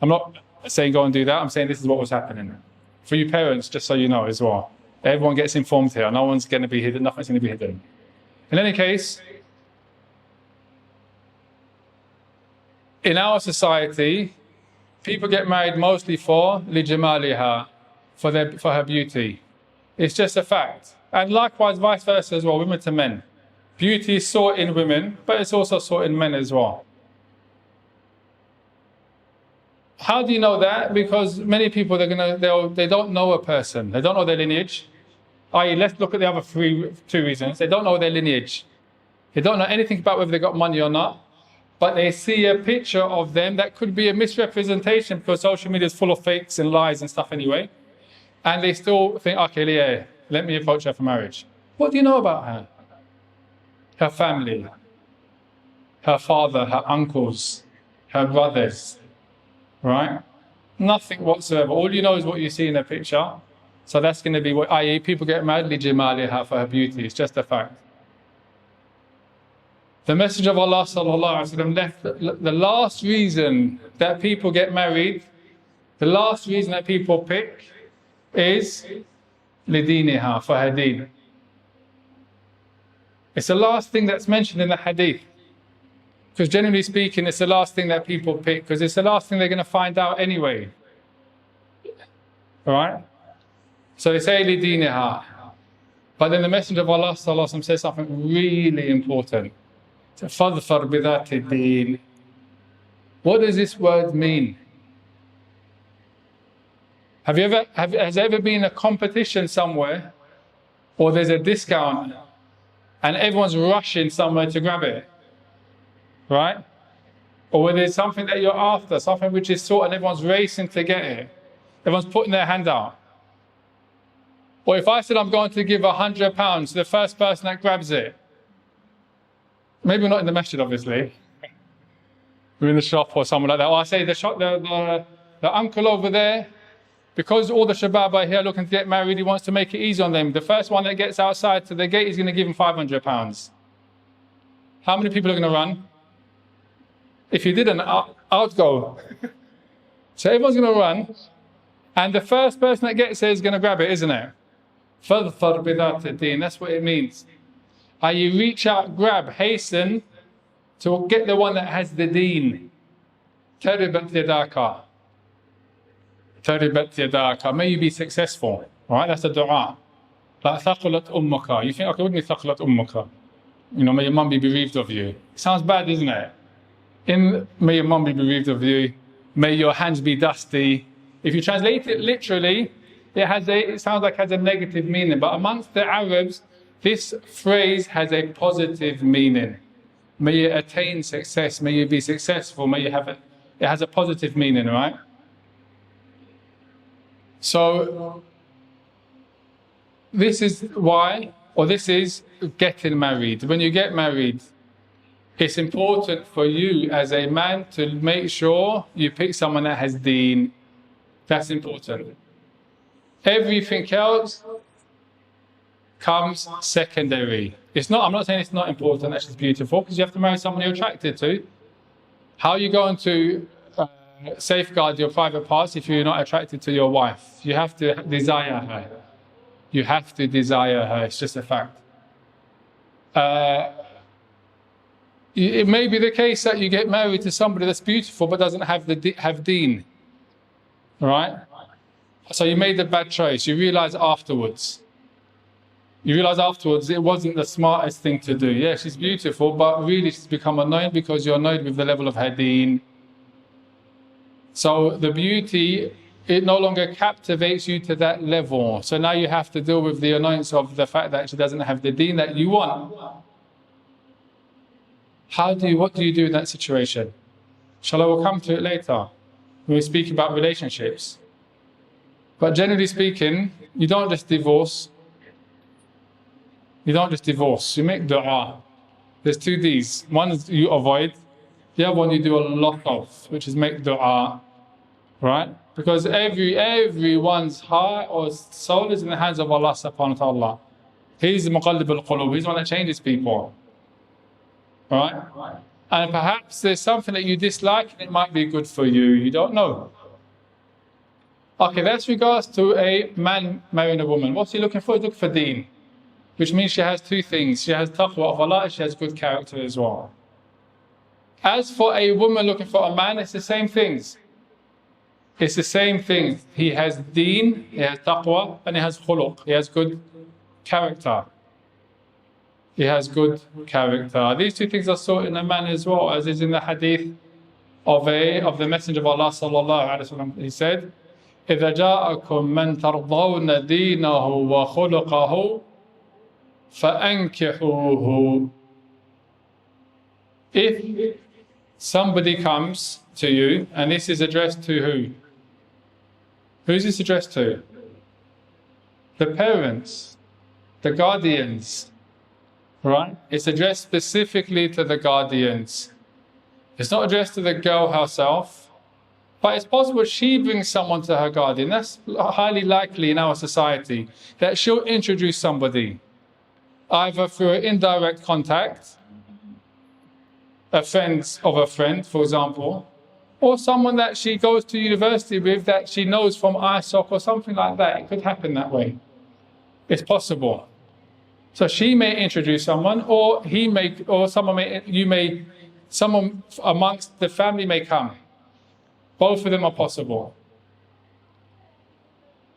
S2: I'm not saying go and do that, I'm saying this is what was happening. For you parents, just so you know as well. Everyone gets informed here. No one's going to be hidden, nothing's going to be hidden. In any case, in our society, people get married mostly for lijamaliha, for her beauty. It's just a fact. And likewise, vice versa as well, women to men. Beauty is sought in women, but it's also sought in men as well. How do you know that? Because many people, they don't know a person. They don't know their lineage. I.e., let's look at the other two reasons. They don't know their lineage. They don't know anything about whether they got money or not. But they see a picture of them that could be a misrepresentation, because social media is full of fakes and lies and stuff anyway. And they still think, okay, yeah, let me approach her for marriage. What do you know about her? Her family, her father, her uncles, her brothers, right? Nothing whatsoever. All you know is what you see in a picture. So that's going to be what, i.e., people get married lijimaliha, for her beauty. It's just a fact. The Messenger of Allah sallallahu alaihi wasallam left the last reason that people get married, the last reason that people pick is lidiniha, for her deen. It's the last thing that's mentioned in the hadith. Because generally speaking, it's the last thing that people pick, because it's the last thing they're going to find out anyway. Alright? So they say lidiniha. But then the Messenger of Allah sallallahu alaihi wasallam says something really important. فَظْفَرْ بِذَاتِ الدِّينِ. What does this word mean? Has there ever been a competition somewhere, or there's a discount and everyone's rushing somewhere to grab it, right? Or where there's something that you're after, something which is sought, and everyone's racing to get it. Everyone's putting their hand out. Or if I said I'm going to give £100 to the first person that grabs it, maybe we're not in the masjid, obviously. We're in the shop or somewhere like that. Or I say the uncle over there, because all the shabab are here looking to get married, he wants to make it easy on them. The first one that gets outside to the gate, he's going to give him £500. How many people are going to run? If you didn't, out go. So everyone's going to run, and the first person that gets it is going to grab it, isn't it? فَظْفَرْ بِذَاتِ الدِّينِ. That's what it means. You reach out, grab, hasten to get the one that has the deen. تَرِبَتْ يَدَاكَ. تربت يداك, may you be successful, right? That's a dua. Like ثقلت أمك, you think, okay, wouldn't it ثقلت أمك? You know, may your mum be bereaved of you. Sounds bad, isn't it? May your mum be bereaved of you, may your hands be dusty. If you translate it literally, it sounds like it has a negative meaning, but amongst the Arabs, this phrase has a positive meaning. May you attain success, may you be successful, may you have it. It has a positive meaning, right? So, this is why, or this is getting married. When you get married, it's important for you as a man to make sure you pick someone that has Deen. That's important. Everything else comes secondary. I'm not saying it's not important, that she's beautiful, because you have to marry someone you're attracted to. How are you going to safeguard your private parts if you're not attracted to your wife? You have to desire her. You have to desire her, it's just a fact. It may be the case that you get married to somebody that's beautiful but doesn't have Deen. Right? So you made a bad choice. You realize afterwards it wasn't the smartest thing to do. Yeah, she's beautiful, but really she's become annoying because you're annoyed with the level of her Deen. So the beauty, it no longer captivates you to that level. So now you have to deal with the annoyance of the fact that she doesn't have the Deen that you want. What do you do in that situation? Inshallah, we'll come to it later when we speak about relationships. But generally speaking, you don't just divorce. You make dua. There's 2 D's. One is you avoid, the other one you do a lot of, which is make dua. Right? Because everyone's heart or soul is in the hands of Allah subhanahu wa ta'ala. He's the muqallib al-qulub. He's the one that changes people. Right? And perhaps there's something that you dislike and it might be good for you. You don't know. Okay, that's regards to a man marrying a woman. What's he looking for? He's looking for Deen. Which means she has 2 things. She has taqwa of Allah and she has good character as well. As for a woman looking for a man, it's the same things. It's the same thing. He has Deen, he has taqwa, and he has khuluq. He has good character. He has good character. These 2 things are sought in a man as well, as is in the hadith of the Messenger of Allah sallallahu alaihi wasallam. He said, إِذَا جَاءَكُم مَّن تَرْضَوْنَ دِينَهُ وَخُلُقَهُ فَأَنكِحُوهُ. If somebody comes to you, and this is addressed to who? Who's this addressed to? The parents, the guardians, right? It's addressed specifically to the guardians. It's not addressed to the girl herself, but it's possible she brings someone to her guardian. That's highly likely in our society, that she'll introduce somebody, either through an indirect contact, a friend of a friend, for example, or someone that she goes to university with that she knows from ISOC or something like that. It could happen that way. It's possible. So she may introduce someone, or he may, or someone amongst the family may come. Both of them are possible.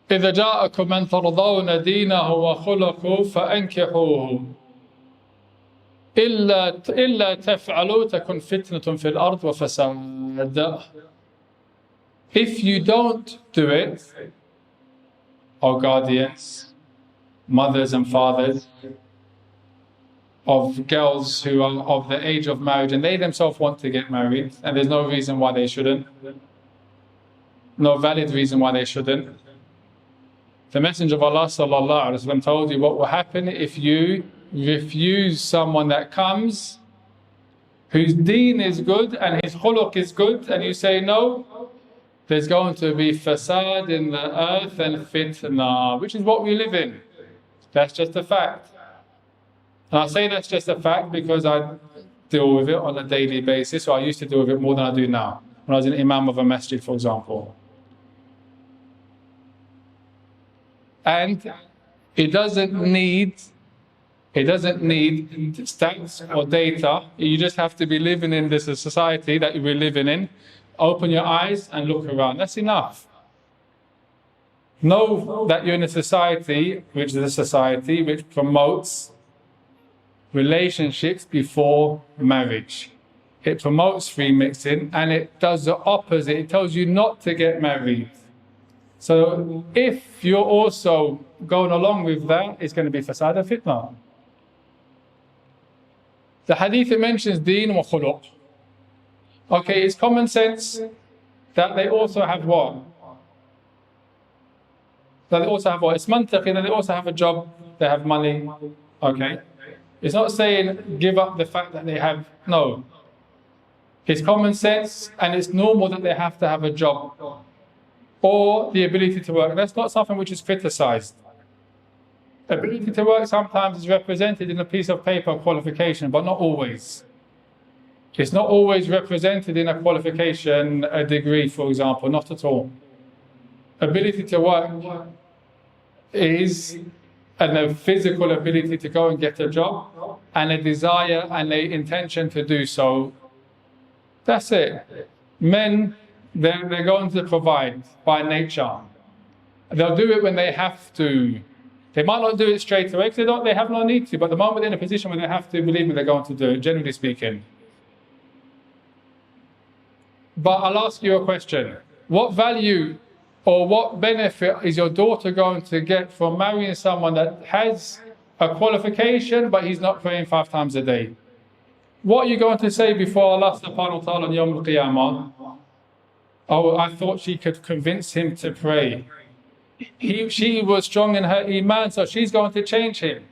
S2: إِذَا جَاءَكُم مَّن تَرْضَوْنَ دِينَهُ وَخُلُقَهُ فَأَنكِحُوهُ إِلَّا تَفْعَلُوا تَكُنْ فِتْنَةٌ فِي الْأَرْضِ وَفَسَادٌ. If you don't do it, O guardians, mothers and fathers of girls who are of the age of marriage and they themselves want to get married, and there's no reason why they shouldn't, no valid reason why they shouldn't. The Messenger of Allah sallallahu alaihi wasallam told you what will happen if you refuse someone that comes whose Deen is good and his khuluq is good, and you say no. There's going to be fasad in the earth and fitna, which is what we live in. That's just a fact. And I say that's just a fact because I deal with it on a daily basis, or I used to deal with it more than I do now, when I was an imam of a masjid, for example. And it doesn't need stats or data. You just have to be living in this society that we're living in. Open your eyes and look around. That's enough. Know that you're in a society, which is a society which promotes relationships before marriage. It promotes free mixing, and it does the opposite. It tells you not to get married. So if you're also going along with that, it's going to be fasad and fitna. The hadith mentions deen wa khuluq. Okay, it's common sense that they also have what? That they also have what? It's mantaqi that they also have a job, they have money. Okay. It's not saying give up the fact that they have, no. It's common sense and it's normal that they have to have a job or the ability to work. That's not something which is criticized. Ability to work sometimes is represented in a piece of paper qualification, but not always. It's not always represented in a qualification, a degree, for example, not at all. Ability to work is a physical ability to go and get a job and a desire and an intention to do so. That's it. Men, they're going to provide by nature. They'll do it when they have to. They might not do it straight away because they have no need to, but the moment they're in a position where they have to, believe me, they're going to do it, generally speaking. But I'll ask you a question. What value or what benefit is your daughter going to get from marrying someone that has a qualification but he's not praying 5 times a day? What are you going to say before Allah subhanahu wa ta'ala on Yawm al-Qiyamah? Oh, I thought she could convince him to pray. She was strong in her iman, so she's going to change him.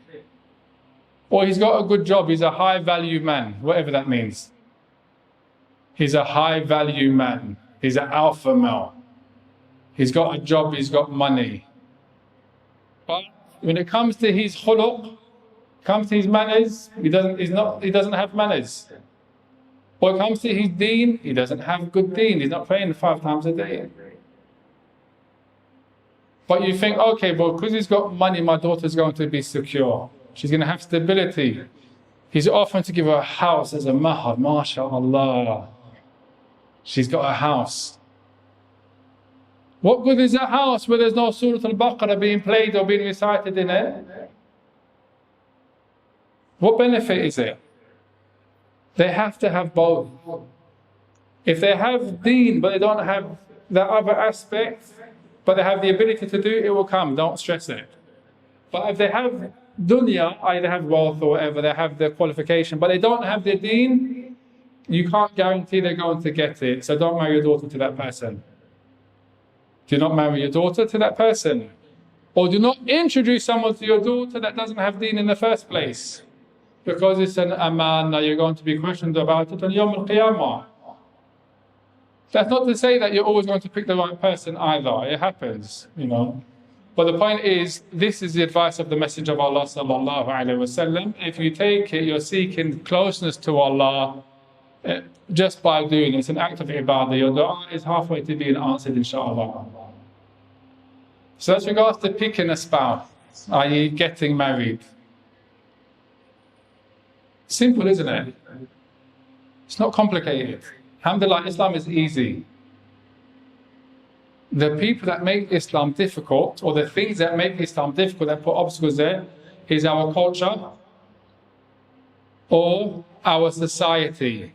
S2: Or he's got a good job, he's a high value man, whatever that means. He's a high value man. He's an alpha male. He's got a job, he's got money. But when it comes to his khuluq, comes to his manners, he doesn't have manners. When it comes to his deen, he doesn't have good deen. He's not praying 5 times a day. But you think, okay, well, because he's got money, my daughter's going to be secure. She's going to have stability. He's offering to give her a house as a mahr, mashallah. She's got a house. What good is a house where there's no Surah Al-Baqarah being played or being recited in it? What benefit is it? They have to have both. If they have deen but they don't have the other aspect, but they have the ability to do it, it will come, don't stress it. But if they have dunya, either have wealth or whatever, they have the qualification, but they don't have the deen, you can't guarantee they're going to get it. So don't marry your daughter to that person. Do not marry your daughter to that person. Or do not introduce someone to your daughter that doesn't have deen in the first place. Because it's an amana, you're going to be questioned about it on Yawm al-Qiyamah. That's not to say that you're always going to pick the right person either. It happens, you know. But the point is, this is the advice of the Messenger of Allah sallallahu alaihi wasallam. If you take it, you're seeking closeness to Allah just by doing it. It's an act of ibadah. Your dua is halfway to being answered, inshallah. So as regards to picking a spouse, i.e. getting married. Simple, isn't it? It's not complicated. Alhamdulillah, Islam is easy. The people that make Islam difficult, or the things that make Islam difficult, that put obstacles there, is our culture or our society.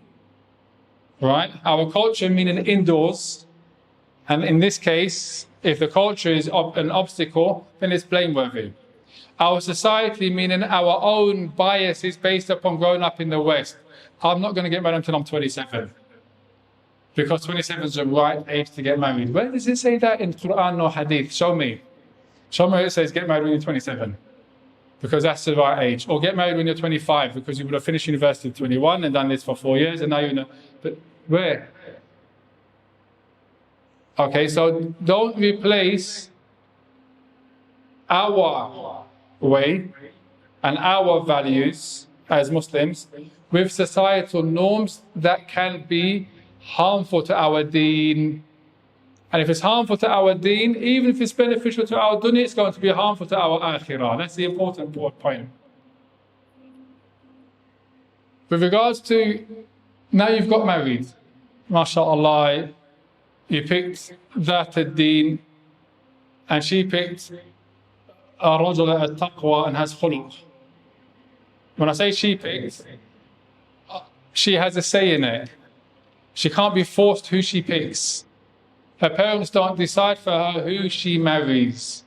S2: Right? Our culture meaning indoors, and in this case, if the culture is an obstacle, then it's blameworthy. Our society meaning our own bias is based upon growing up in the West. I'm not going to get married until I'm 27. Because 27 is the right age to get married. Where does it say that in Quran or Hadith? Show me. Show me where it says get married when you're 27. Because that's the right age. Or get married when you're 25, because you would have finished university at 21 and done this for 4 years, and now you're not. But where? Okay, so don't replace our way and our values as Muslims with societal norms that can be harmful to our deen. And if it's harmful to our deen, even if it's beneficial to our dunya, it's going to be harmful to our akhirah. That's the important point. With regards to, now you've got married, mashallah, you picked that deen, and she picked a rajul al-taqwa and has khuluq. When I say she picked, she has a say in it. She can't be forced who she picks. Her parents don't decide for her who she marries.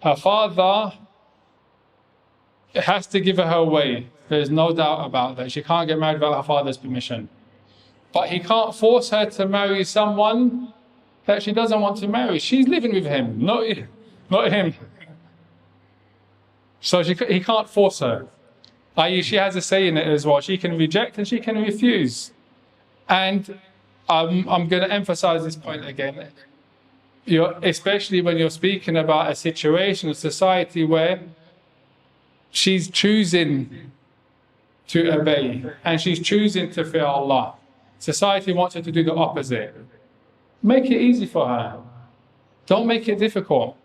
S2: Her father has to give her her way. There's no doubt about that. She can't get married without her father's permission. But he can't force her to marry someone that she doesn't want to marry. She's living with him, not him. So he can't force her. I.e., she has a say in it as well. She can reject and she can refuse. And I'm going to emphasize this point again. Especially when you're speaking about a situation, a society where she's choosing to obey and she's choosing to fear Allah. Society wants her to do the opposite. Make it easy for her. Don't make it difficult.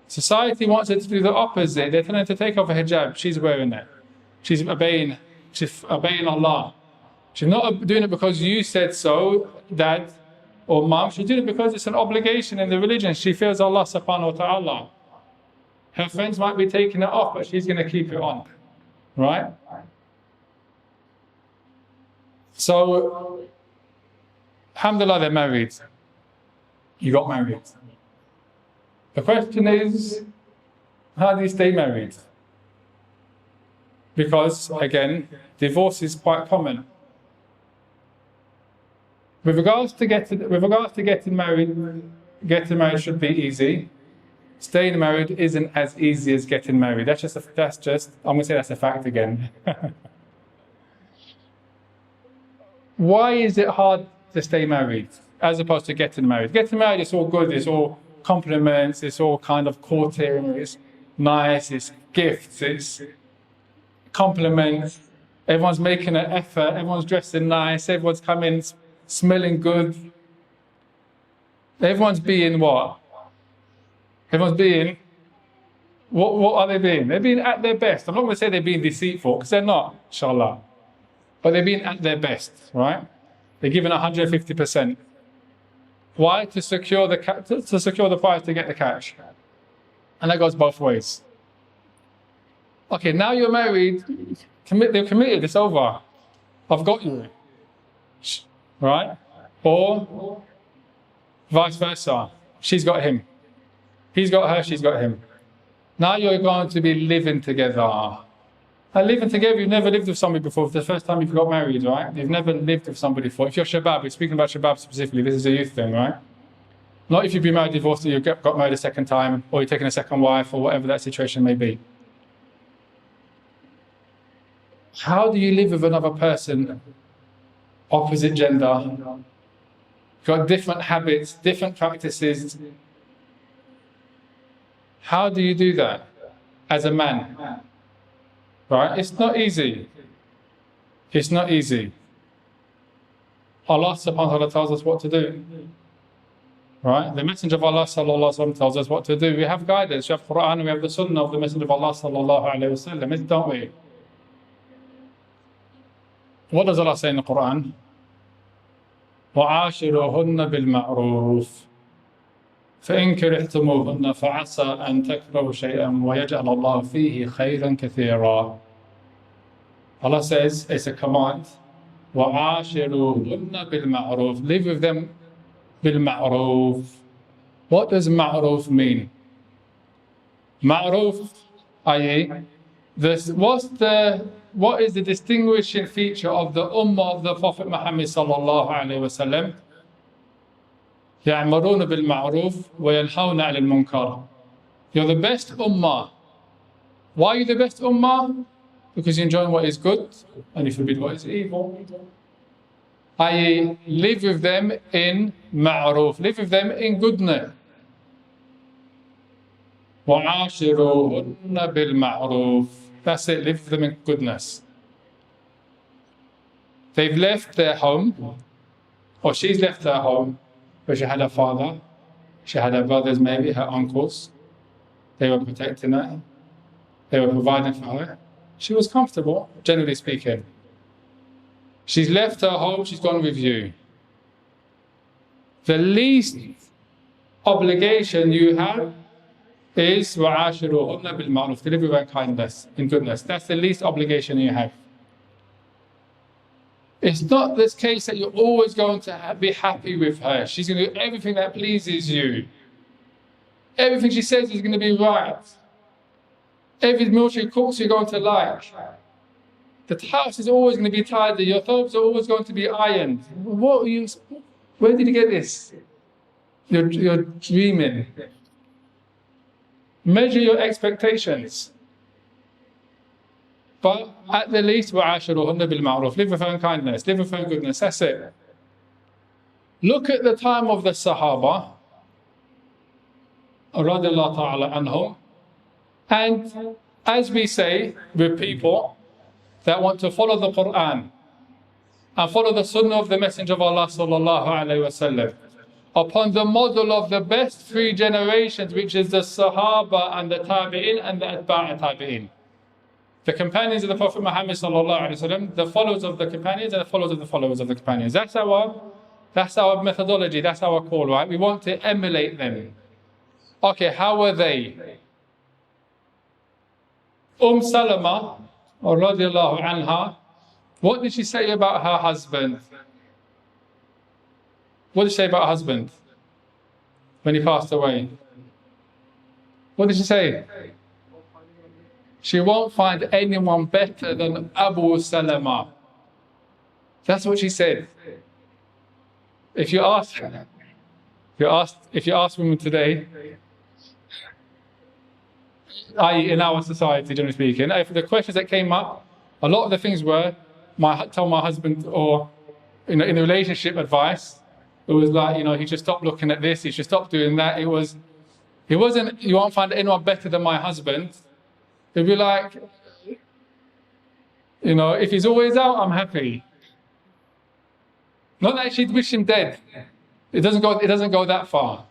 S2: Society wants her to do the opposite. They're telling her to take off her hijab. She's wearing it. She's obeying Allah. She's not doing it because you said so, dad or mom. She's doing it because it's an obligation in the religion. She fears Allah subhanahu wa ta'ala. Her friends might be taking it off, but she's going to keep it on. Right? So, alhamdulillah, they're married. You got married. The question is, how do you stay married? Because, again, divorce is quite common. With regards to getting married should be easy. Staying married isn't as easy as getting married. That's just I'm going to say that's a fact again. Why is it hard to stay married as opposed to getting married? Getting married is all good, it's all compliments, it's all kind of courting, it's nice, it's gifts, it's compliments. Everyone's making an effort, everyone's dressing nice, everyone's coming smelling good. Everyone's being what? Everyone's being, what are they being? They're being at their best. I'm not going to say they're being deceitful, because they're not, inshallah. But they're being at their best, right? They're giving 150%. Why? To secure the prize, to get the cash. And that goes both ways. Okay, now you're married, they're committed, it's over. I've got you. Right? Or vice versa. She's got him. He's got her, she's got him. Now you're going to be living together. And living together, you've never lived with somebody before. It's the first time you've got married, right? You've never lived with somebody before. If you're shabab, we're speaking about shabab specifically, this is a youth thing, right? Not if you've been married, divorced, or you got married a second time, or you're taking a second wife, or whatever that situation may be. How do you live with another person, opposite gender? You've got different habits, different practices. How do you do that as a man? Right? It's not easy. It's not easy. Allah subhanahu wa ta'ala tells us what to do. Right? The Messenger of Allah sallallahu alaihi wasallam tells us what to do. We have guidance, we have Quran, we have the Sunnah of the Messenger of Allah sallallahu alaihi wasallam, don't we? What does Allah say in the Quran? وَعَاشِرُوهُنَّ بِالْمَعْرُوفِ فإن كرهتموهن فعسى أن تكرهوا شيئا ويجعل الله فيه خيرا كثيرا. Allah says it's a command. وعاشروهن بالمعروف. Live with them بالمعروف. What does ma'ruf mean? Ma'ruf, i.e., what is the distinguishing feature of the ummah of the Prophet Muhammad sallallahu alaihi wasallam? يَعْمَرُونَ بِالْمَعْرُوفِ وَيَنْهَوْنَ عَلَى الْمُنْكَرِ. You're the best ummah. Why are you the best ummah? Because you enjoy what is good and you forbid what is evil. I live with them in ma'ruf, live with them in goodness. وَعَاشِرُوهُنَّ بِالْمَعْرُوفِ. That's it, live with them in goodness. They've left their home, or she's left her home, where she had her father, she had her brothers maybe, her uncles. They were protecting her. They were providing for her. She was comfortable, generally speaking. She's left her home, she's gone with you. The least obligation you have is وَعَاشِرُوهُنَّ بِالْمَعْرُوفِ, to live with her in kindness, in goodness. That's the least obligation you have. It's not this case that you're always going to be happy with her. She's going to do everything that pleases you. Everything she says is going to be right. Every meal she cooks you're going to like. The house is always going to be tidy. Your clothes are always going to be ironed. Where did you get this? You're dreaming. Measure your expectations. But at the least, وَعَاشِرُوهُنَّ بِالْمَعْرُوفِ, live with her in kindness, live with her in goodness, that's it. Look at the time of the Sahaba, رضي الله تعالى عنهم, and as we say with people that want to follow the Quran and follow the Sunnah of the Messenger of Allah sallallahu alaihi wasallam upon the model of the best three generations, which is the Sahaba and the Tabi'in and the Atba'a Tabi'in. The companions of the Prophet Muhammad sallallahu alaihi wasallam, the followers of the companions and the followers of the companions. That's our methodology, that's our call, right? We want to emulate them. Okay, how were they? Salama, or radiallahu anha, what did she say about her husband? What did she say about her husband when he passed away? What did she say? She won't find anyone better than Abu Salama. That's what she said. If you ask women today, i.e. in our society, generally speaking, if the questions that came up, a lot of the things were, tell my husband, or in the relationship advice, it was like, he should stop looking at this, he should stop doing that. It wasn't, you won't find anyone better than my husband. It'd be like, if he's always out, I'm happy. Not that she'd wish him dead. It doesn't go that far.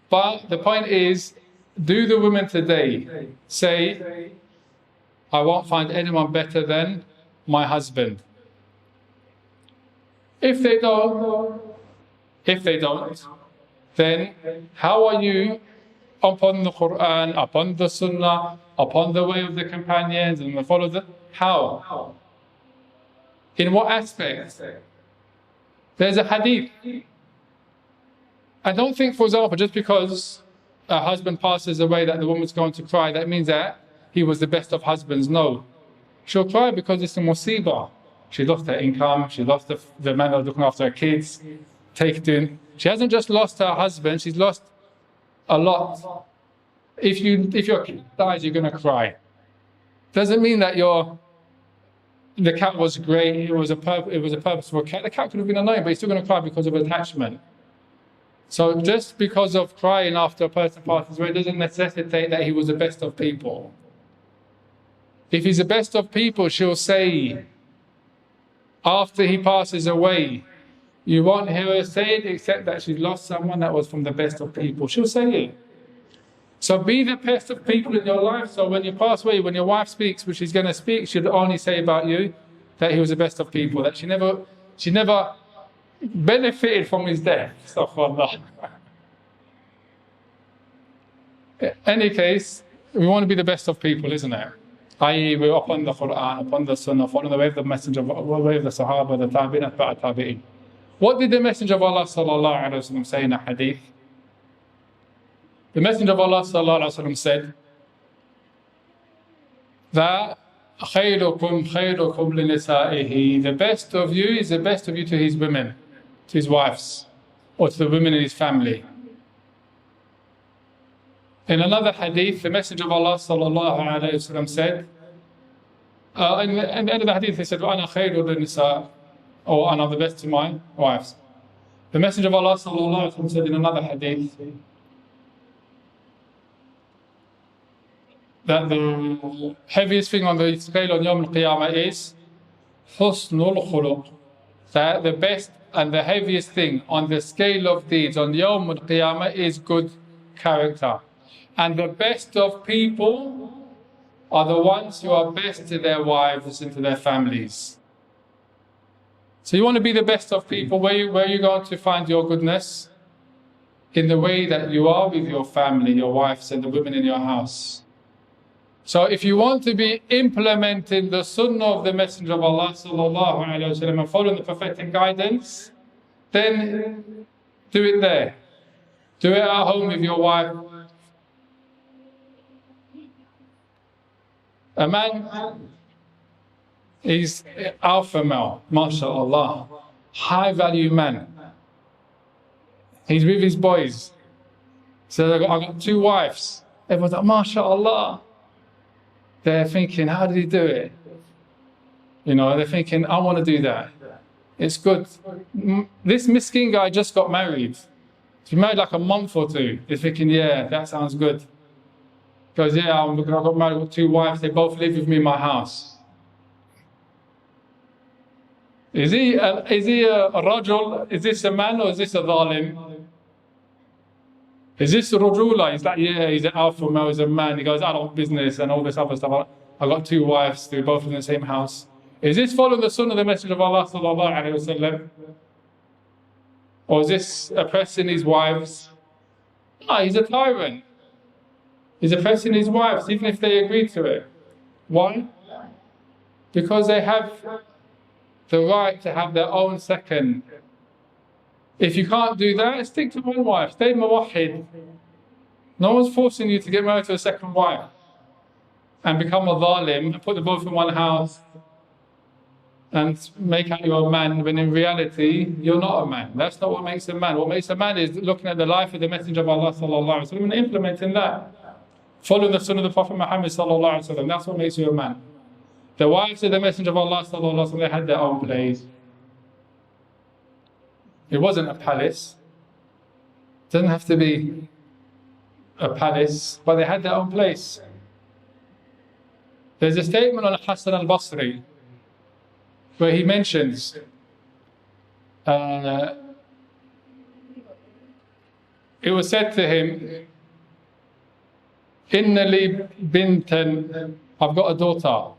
S2: But the point is, do the women today say, I won't find anyone better than my husband? If they don't, then how are you upon the Quran, upon the Sunnah, upon the way of the companions and the followers? How? In what aspect? There's a hadith. I don't think, for example, just because a husband passes away that the woman's going to cry, that means that he was the best of husbands. No. She'll cry because it's a musibah. She lost her income, she lost the man that was looking after her kids, She hasn't just lost her husband, she's lost a lot. If your kid dies, you're going to cry. Doesn't mean that the cat was great, it was a purposeful cat. The cat could have been annoying, but you're still going to cry because of attachment. So just because of crying after a person passes away doesn't necessitate that he was the best of people. If he's the best of people, she'll say, after he passes away, you won't hear her say it except that she's lost someone that was from the best of people. She'll say it. So be the best of people in your life, so when you pass away, when your wife speaks, which she's going to speak, she'll only say about you that he was the best of people, that she never benefited from his death. Astaghfirullah. In any case, we want to be the best of people, isn't it? I.e., we're upon the Quran, upon the Sunnah, following the way of the Messenger, the way of the Sahaba, the Tabi'in, Atba'a Tabi'in. What did the Messenger of Allah sallallahu alaihi wasallam say in a hadith? The Messenger of Allah sallallahu alaihi wasallam said that خيركم خيركم لنسائه, the best of you is the best of you to his women, to his wives, or to the women in his family. In another hadith, the Messenger of Allah sallallahu alaihi wasallam said, in the end of the hadith, he said, وَأَنَا خَيْرُ لِلنِّسَاءِ, or I'm the best to my wives. The Messenger of Allah sallallahu alaihi wasallam said in another hadith that the heaviest thing on the scale on Yawm al-Qiyamah is husnul khuluq. That the best and the heaviest thing on the scale of deeds on Yawm al-Qiyamah is good character. And the best of people are the ones who are best to their wives and to their families. So you want to be the best of people. Where are you going to find your goodness? in the way that you are with your family, your wives and the women in your house. So if you want to be implementing the sunnah of the Messenger of Allah sallallahu alaihi wasallam and following the prophetic guidance, then do it there. Do it at home with your wife. A man is alpha male, mashallah, high value man. He's with his boys. So I've got 2 wives. Everyone's like, mashallah. They're thinking, how did he do it? You know, they're thinking, I want to do that. It's good. This miskin guy just got married. He's married like a month or 2. He's thinking, yeah, that sounds good. He goes, yeah, I got married with 2 wives. They both live with me in my house. Is he a rajul? Is this a man or is this a dhalim? Is this a rajula? He's like, yeah, he's an alpha male, he's a man. He goes, I don't business and all this other stuff. I got 2 wives, they both in the same house. Is this following the sunnah of the Messenger of Allah sallallahu alaihi wasallam? Or is this oppressing his wives? No, he's a tyrant. He's oppressing his wives, even if they agree to it. Why? Because they have the right to have their own second. If you can't do that, stick to one wife. Stay muwahhid. No one's forcing you to get married to a second wife and become a dhalim and put them both in one house and make out you're a man, when in reality, you're not a man. That's not what makes a man. What makes a man is looking at the life of the Messenger of Allah sallallahu alaihi wasallam and implementing that. Following the sunnah of the Prophet Muhammad sallallahu alaihi wasallam. That's what makes you a man. The wives of the Messenger of Allah sallallahu alaihi wasallam, they had their own place. It wasn't a palace. It doesn't have to be a palace, but they had their own place. There's a statement on Hassan al-Basri where he mentions it was said to him, Inna li bintan, I've got a daughter.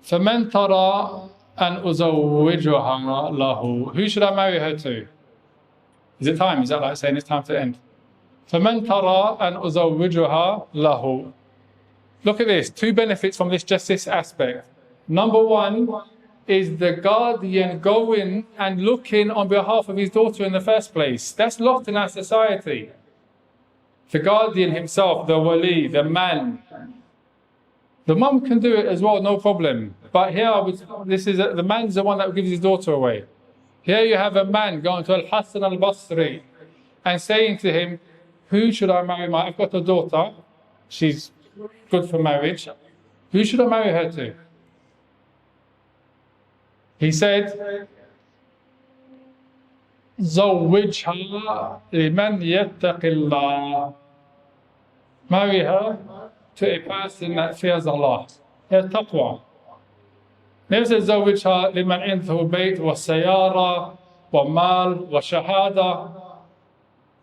S2: فَمَنْ تَرَى أَنْ أُزَوِّجُهَا لَهُ. Who should I marry her to? Is it time? Is that like saying it's time to end? فَمَنْ تَرَى أَنْ أُزَوِّجُهَا لَهُ. Look at this, 2 benefits from this aspect. Number 1 is the guardian going and looking on behalf of his daughter in the first place. That's lost in our society. The guardian himself, the wali, the man. The mum can do it as well, no problem. But here, the man's the one that gives his daughter away. Here you have a man going to Al-Hassan al-Basri and saying to him, who should I marry? I've got a daughter. She's good for marriage. Who should I marry her to? He said, زوجها لمن يتق الله. Marry her to a person that fears Allah. He has taqwa. Never says زوجها لمن عنده بيت وسيارة ومال وشهادة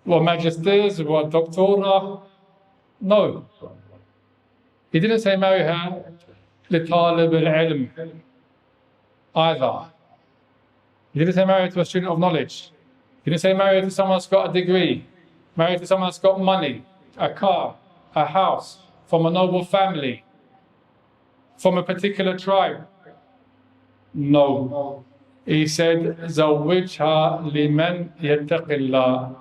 S2: وماجستير ودكتورة. No. He didn't say marry her لطالب العلم either. He didn't say marry to a student of knowledge. He didn't say marry to someone that's got a degree. Marry to someone that's got money, a car, a house, from a noble family, from a particular tribe. No. He said, زَوِّجْهَا لِمَنْ يَتَّقِ اللَّهِ.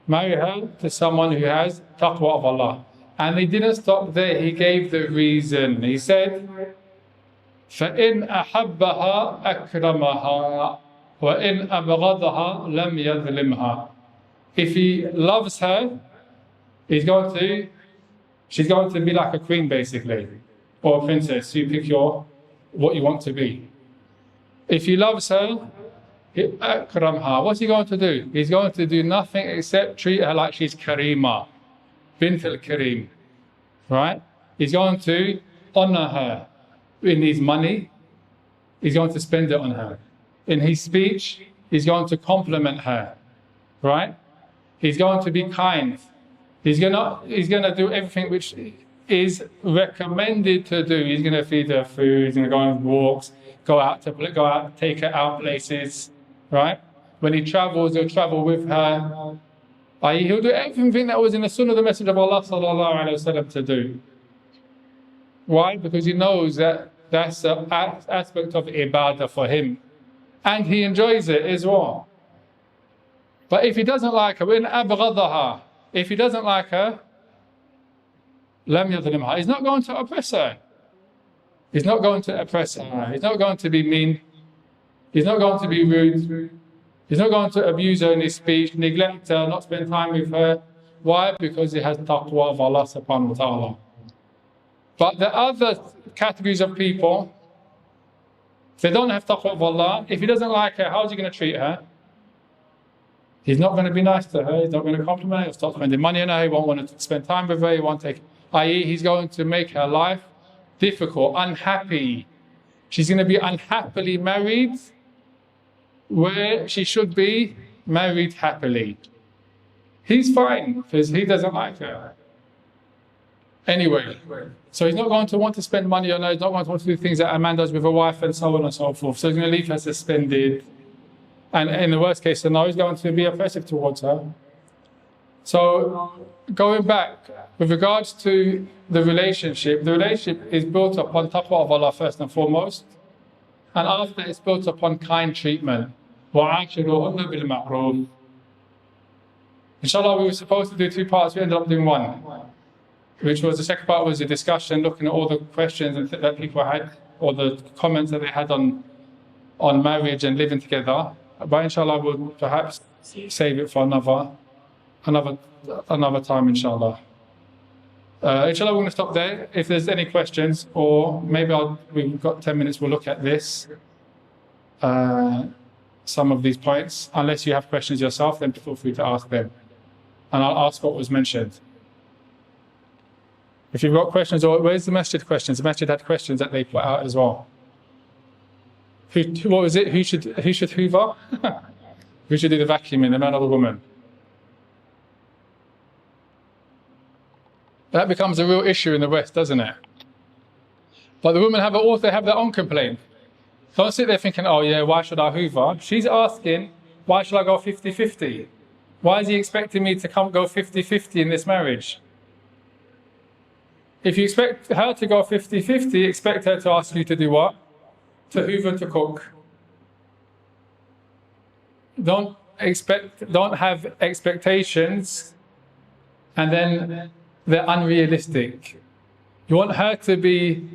S2: Marry her to someone who has taqwa of Allah. And he didn't stop there, he gave the reason. He said, فَإِنْ أَحَبَّهَا أَكْرَمَهَا وَإِنْ أَبْغَضَهَا لَمْ يَظْلِمْهَا. If he loves her, she's going to be like a queen basically, or a princess. You pick what you want to be. If he loves her, أَكْرَمْهَا. What's he going to do? He's going to do nothing except treat her like she's Karima, Bint al-Karim, right? He's going to honor her. In his money, he's going to spend it on her. In his speech, he's going to compliment her, right? He's going to be kind. He's gonna do everything which is recommended to do. He's gonna feed her food. He's gonna go on walks, go out, take her out places, right? When he travels, he'll travel with her i.e. he'll do everything that was in the sunnah of the Messenger of Allah sallallahu alaihi wasallam to do. Why? Because he knows that that's an aspect of ibadah for him, and he enjoys it as well. But if he doesn't like her, in abghadaha, if he doesn't like her, lam yadhlimha, he's not going to oppress her. He's not going to oppress her. He's not going to be mean. He's not going to be rude. He's not going to abuse her in his speech, neglect her, not spend time with her. Why? Because he has taqwa of Allah subhanahu wa ta'ala. But the other categories of people, if they don't have taqwa of Allah, if he doesn't like her, how is he going to treat her? He's not going to be nice to her. He's not going to compliment her. He'll start spending money on her. He won't want to spend time with her. He won't take, i.e. he's going to make her life difficult, unhappy. She's going to be unhappily married where she should be married happily. He's fine because he doesn't like her. Anyway, so he's not going to want to spend money on her. He's not going to want to do things that a man does with a wife and so on and so forth. So he's going to leave her suspended. And in the worst case scenario, he's going to be oppressive towards her. So going back, with regards to the relationship is built upon taqwa of Allah first and foremost. And after it's built upon kind treatment. وَعَاشِرُوهُنَّ بِالْمَعْرُوفِ. Inshallah, we were supposed to do 2 parts, we ended up doing 1. Which was, the second part was a discussion, looking at all the questions that people had, or the comments that they had on marriage and living together. But inshallah, we'll perhaps save it for another time, inshallah. Inshallah, we're going to stop there. If there's any questions, or maybe we've got 10 minutes, we'll look at this, some of these points. Unless you have questions yourself, then feel free to ask them. And I'll ask what was mentioned. If you've got questions, or where's the Masjid questions? The Masjid had questions that they put out as well. What was it? Who should hoover? Who should do the vacuuming, the man or the woman? That becomes a real issue in the West, doesn't it? But the women have their own complaint. Don't sit there thinking, oh yeah, why should I hoover? She's asking, why should I go 50-50? Why is he expecting me to go 50-50 in this marriage? If you expect her to go 50-50, expect her to ask you to do what? To hoover, to cook. Don't have expectations and then they're unrealistic. You want her to be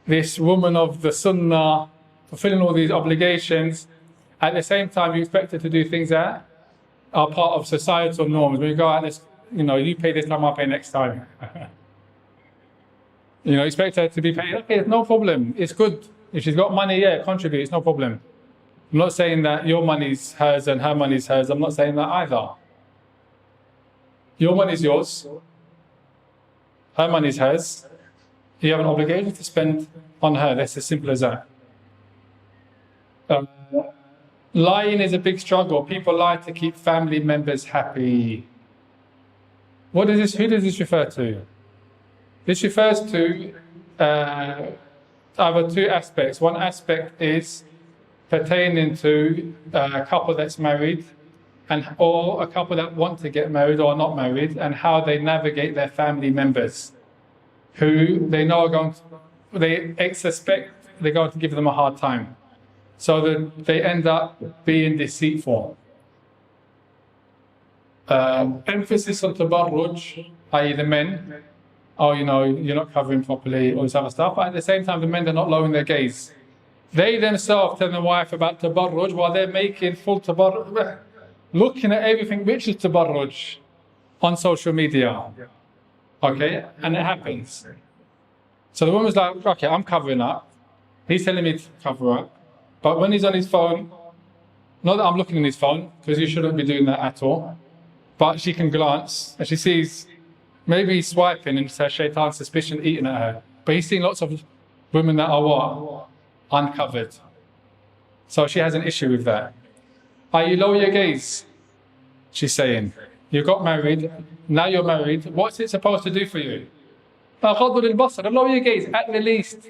S2: this woman of the sunnah, fulfilling all these obligations. At the same time, you expect her to do things that are part of societal norms. When you go out, you pay this time, I'll pay next time. Expect her to be paid. Okay, no problem. It's good. If she's got money, yeah, contribute. It's no problem. I'm not saying that your money's hers and her money's hers. I'm not saying that either. Your money's yours. Her money's hers. You have an obligation to spend on her. That's as simple as that. Lying is a big struggle. People lie to keep family members happy. Who does this refer to? This refers to either 2 aspects. One aspect is pertaining to a couple that's married, or a couple that want to get married or not married, and how they navigate their family members, who they know they suspect they're going to give them a hard time. So that they end up being deceitful. Emphasis on tabarruj, i.e. the men, you're not covering properly, all this other stuff. But at the same time, the men are not lowering their gaze. They themselves tell their wife about tabarruj while they're making full tabarruj, looking at everything which is tabarruj on social media. Okay? And it happens. So the woman's like, okay, I'm covering up. He's telling me to cover up. But when he's on his phone, not that I'm looking at his phone, because you shouldn't be doing that at all, but she can glance and she sees maybe he's swiping and her shaitan's suspicion eating at her. But he's seen lots of women that are what? Uncovered. So she has an issue with that. You lower your gaze, she's saying. You got married, now you're married, what's it supposed to do for you? Lower your gaze, at the least.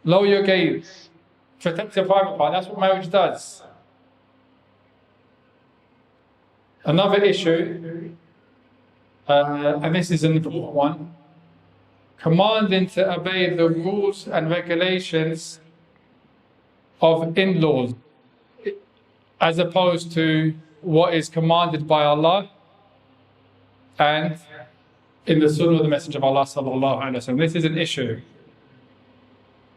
S2: Lower your gaze. Protect your private part, that's what marriage does. Another issue, and this is an important one, commanding to obey the rules and regulations of in-laws as opposed to what is commanded by Allah and in the Sunnah of the Messenger of Allah sallallahu alaihi wasallam. This is an issue.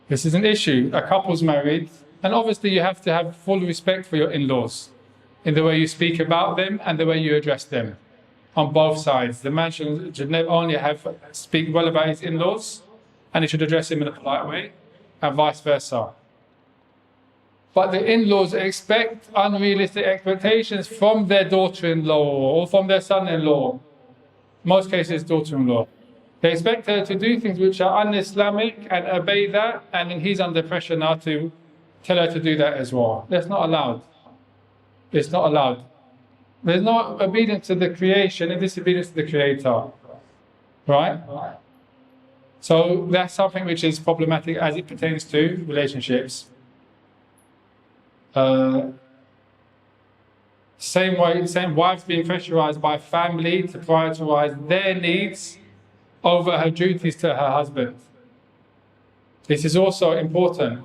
S2: This is an issue. A couple's married, and obviously you have to have full respect for your in-laws in the way you speak about them and the way you address them on both sides. The man should not only speak well about his in-laws, and he should address him in a polite way, and vice versa. But the in-laws expect unrealistic expectations from their daughter-in-law or from their son-in-law. Most cases, daughter-in-law. They expect her to do things which are un-Islamic and obey that, and then he's under pressure now to tell her to do that as well. That's not allowed. It's not allowed. There's no obedience to the creation and disobedience to the Creator. Right? So that's something which is problematic as it pertains to relationships. Same wives being pressurized by family to prioritize their needs over her duties to her husband. This is also important.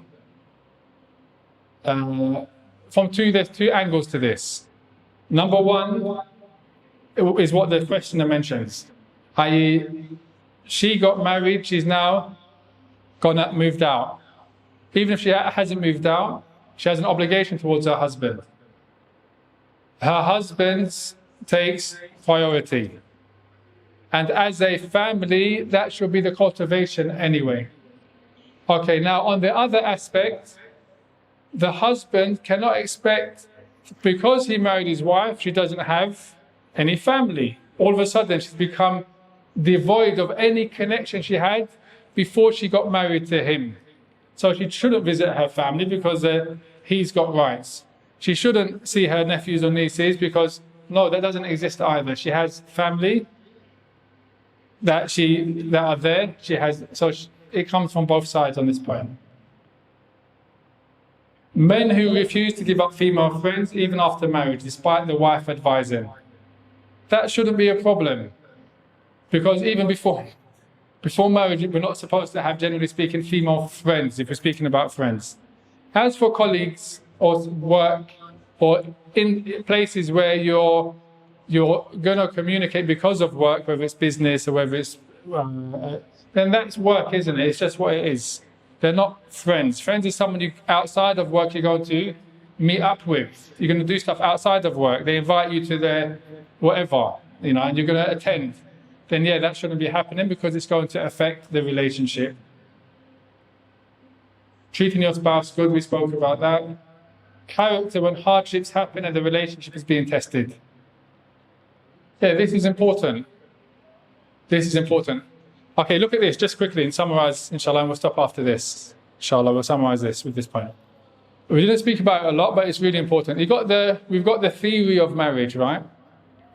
S2: There's two angles to this. Number one is what the questioner mentions, i.e., she got married, she's now moved out. Even if she hasn't moved out, she has an obligation towards her husband. Her husband takes priority. And as a family, that should be the cultivation anyway. Okay, now on the other aspect, the husband cannot expect, because he married his wife, she doesn't have any family. All of a sudden, she's become devoid of any connection she had before she got married to him. So she shouldn't visit her family because he's got rights. She shouldn't see her nephews or nieces because, no, that doesn't exist either. She has family that are there. It comes from both sides on this point. Men who refuse to give up female friends even after marriage, despite the wife advising. That shouldn't be a problem. Because even before marriage, we're not supposed to have, generally speaking, female friends, if we're speaking about friends. As for colleagues or work or in places where you're going to communicate because of work, whether it's business or whether it's... then that's work, isn't it? It's just what it is. They're not friends. Friends is someone outside of work you're going to meet up with. You're going to do stuff outside of work. They invite you to their whatever, and you're going to attend. Then yeah, that shouldn't be happening because it's going to affect the relationship. Treating your spouse good, we spoke about that. Character when hardships happen and the relationship is being tested. Yeah, this is important. This is important. Okay, look at this just quickly and summarize, inshallah, and we'll stop after this. Inshallah, we'll summarize this with this point. We didn't speak about it a lot, but it's really important. We've got the theory of marriage, right?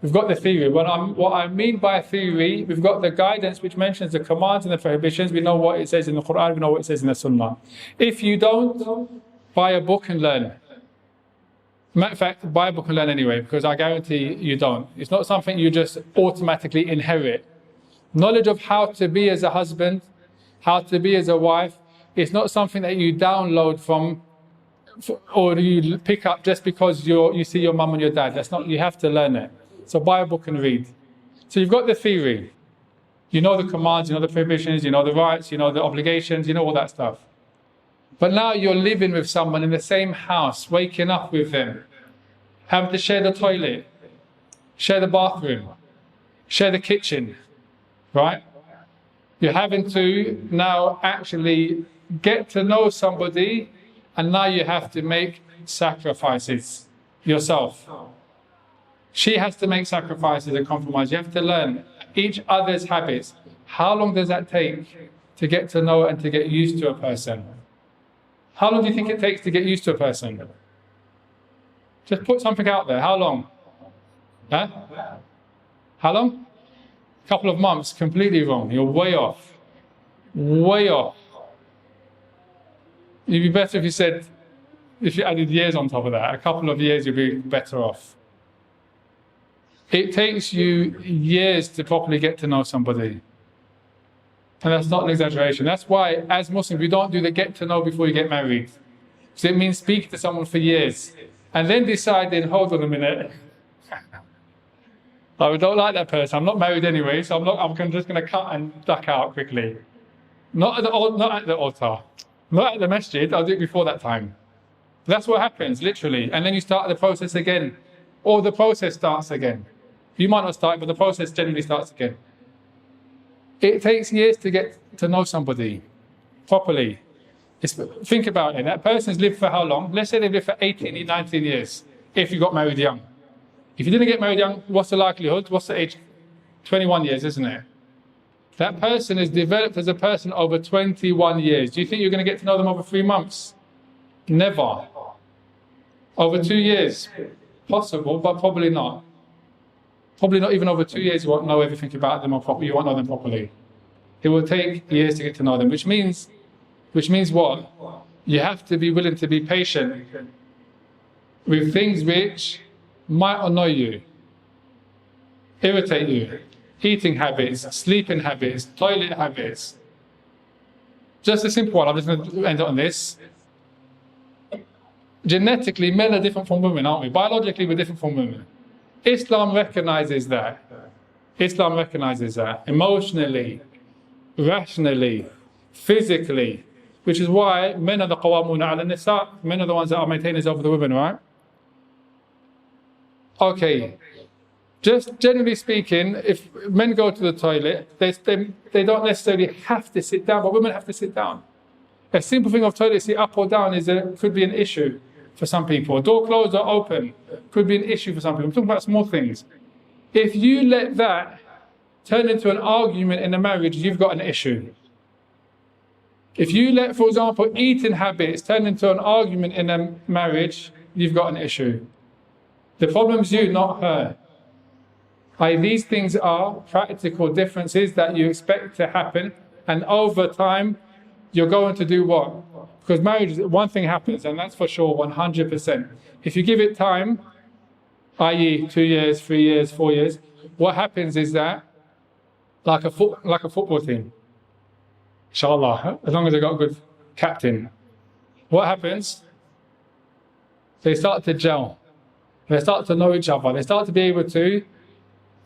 S2: We've got the theory. What I mean by theory, we've got the guidance which mentions the commands and the prohibitions. We know what it says in the Quran, we know what it says in the Sunnah. If you don't, buy a book and learn. Matter of fact, buy a book and learn anyway, because I guarantee you don't. It's not something you just automatically inherit. Knowledge of how to be as a husband, how to be as a wife, it's not something that you download from or you pick up just because you see your mum and your dad. That's not, you have to learn it. So buy a book and read. So you've got the theory. You know the commands, you know the prohibitions, you know the rights, you know the obligations, you know all that stuff. But now you're living with someone in the same house, waking up with them, having to share the toilet, share the bathroom, share the kitchen, right? You're having to now actually get to know somebody, and now you have to make sacrifices yourself. She has to make sacrifices and compromise. You have to learn each other's habits. How long does that take to get to know and to get used to a person? How long do you think it takes to get used to a person? Just put something out there. How long? Huh? How long? A couple of months. Completely wrong. You're way off. Way off. It'd be better if you added years on top of that. A couple of years, you'd be better off. It takes you years to properly get to know somebody. And that's not an exaggeration. That's why, as Muslims, we don't do the get to know before you get married. So it means speak to someone for years. And then deciding, hold on a minute. I don't like that person. I'm not married anyway, so I'm just going to cut and duck out quickly. Not at the altar. Not at the Masjid. I'll do it before that time. That's what happens, literally. And then you start the process again. Or the process starts again. You might not start, but the process generally starts again. It takes years to get to know somebody properly. Think about it. That person's lived for how long? Let's say they've lived for 18, 19 years, if you got married young. If you didn't get married young, what's the likelihood? What's the age? 21 years, isn't it? That person has developed as a person over 21 years. Do you think you're going to get to know them over 3 months? Never. Over 2 years? Possible, but probably not. Probably not even over 2 years you won't know everything about them, or you won't know them properly. It will take years to get to know them, which means what? You have to be willing to be patient with things which might annoy you, irritate you. Eating habits, sleeping habits, toilet habits. Just a simple one, I'm just going to end on this. Genetically, men are different from women, aren't we? Biologically, we're different from women. Islam recognizes that. Islam recognizes that. Emotionally, rationally, physically. Which is why men are the qawamuna ala nisa. Men are the ones that are maintainers over the women, right? Okay. Just generally speaking, if men go to the toilet, they don't necessarily have to sit down, but women have to sit down. A simple thing of toilet seat up or down could be an issue for some people. Door closed or open could be an issue for some people. I'm talking about small things. If you let that turn into an argument in a marriage, you've got an issue. If you let, for example, eating habits turn into an argument in a marriage, you've got an issue. The problem's you, not her. These things are practical differences that you expect to happen, and over time, you're going to do what? Because marriage, one thing happens, and that's for sure, 100%. If you give it time, i.e. 2 years, 3 years, 4 years, what happens is that, like a football team, inshallah, as long as they've got a good captain, what happens? They start to gel. They start to know each other. They start to be able to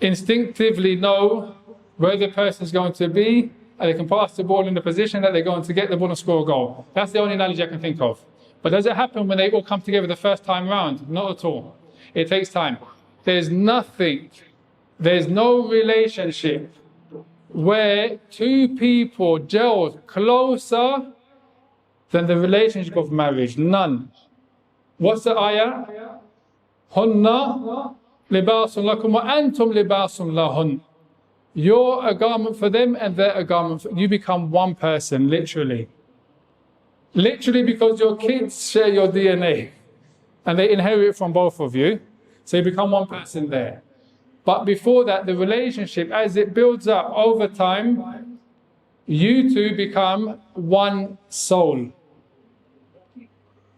S2: instinctively know where the person's going to be, and they can pass the ball in the position that they're going to get the ball and score a goal. That's the only analogy I can think of. But does it happen when they all come together the first time round? Not at all. It takes time. There's no relationship where two people gel closer than the relationship of marriage. None. What's the ayah? Hunna libasun lakum wa antum libasun lahun. You're a garment for them and they're a garment for you. Become one person, literally. Literally, because your kids share your DNA and they inherit it from both of you. So you become one person there. But before that, the relationship, as it builds up over time, you two become one soul.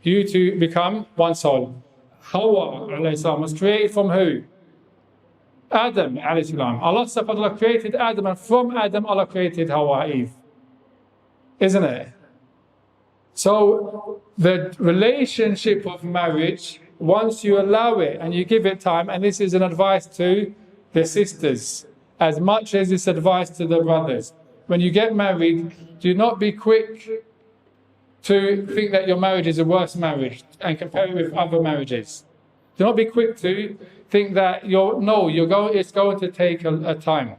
S2: You two become one soul. Hawa alayhi salam was created from who? Adam alayhi salam. Allah subhanahu wa ta'ala created Adam, and from Adam Allah created Hawa, Eve. Isn't it? So the relationship of marriage, once you allow it and you give it time, and this is an advice to the sisters as much as it's advice to the brothers. When you get married, do not be quick to think that your marriage is a worse marriage and compare it with other marriages. Do not be quick to think that it's going to take a time.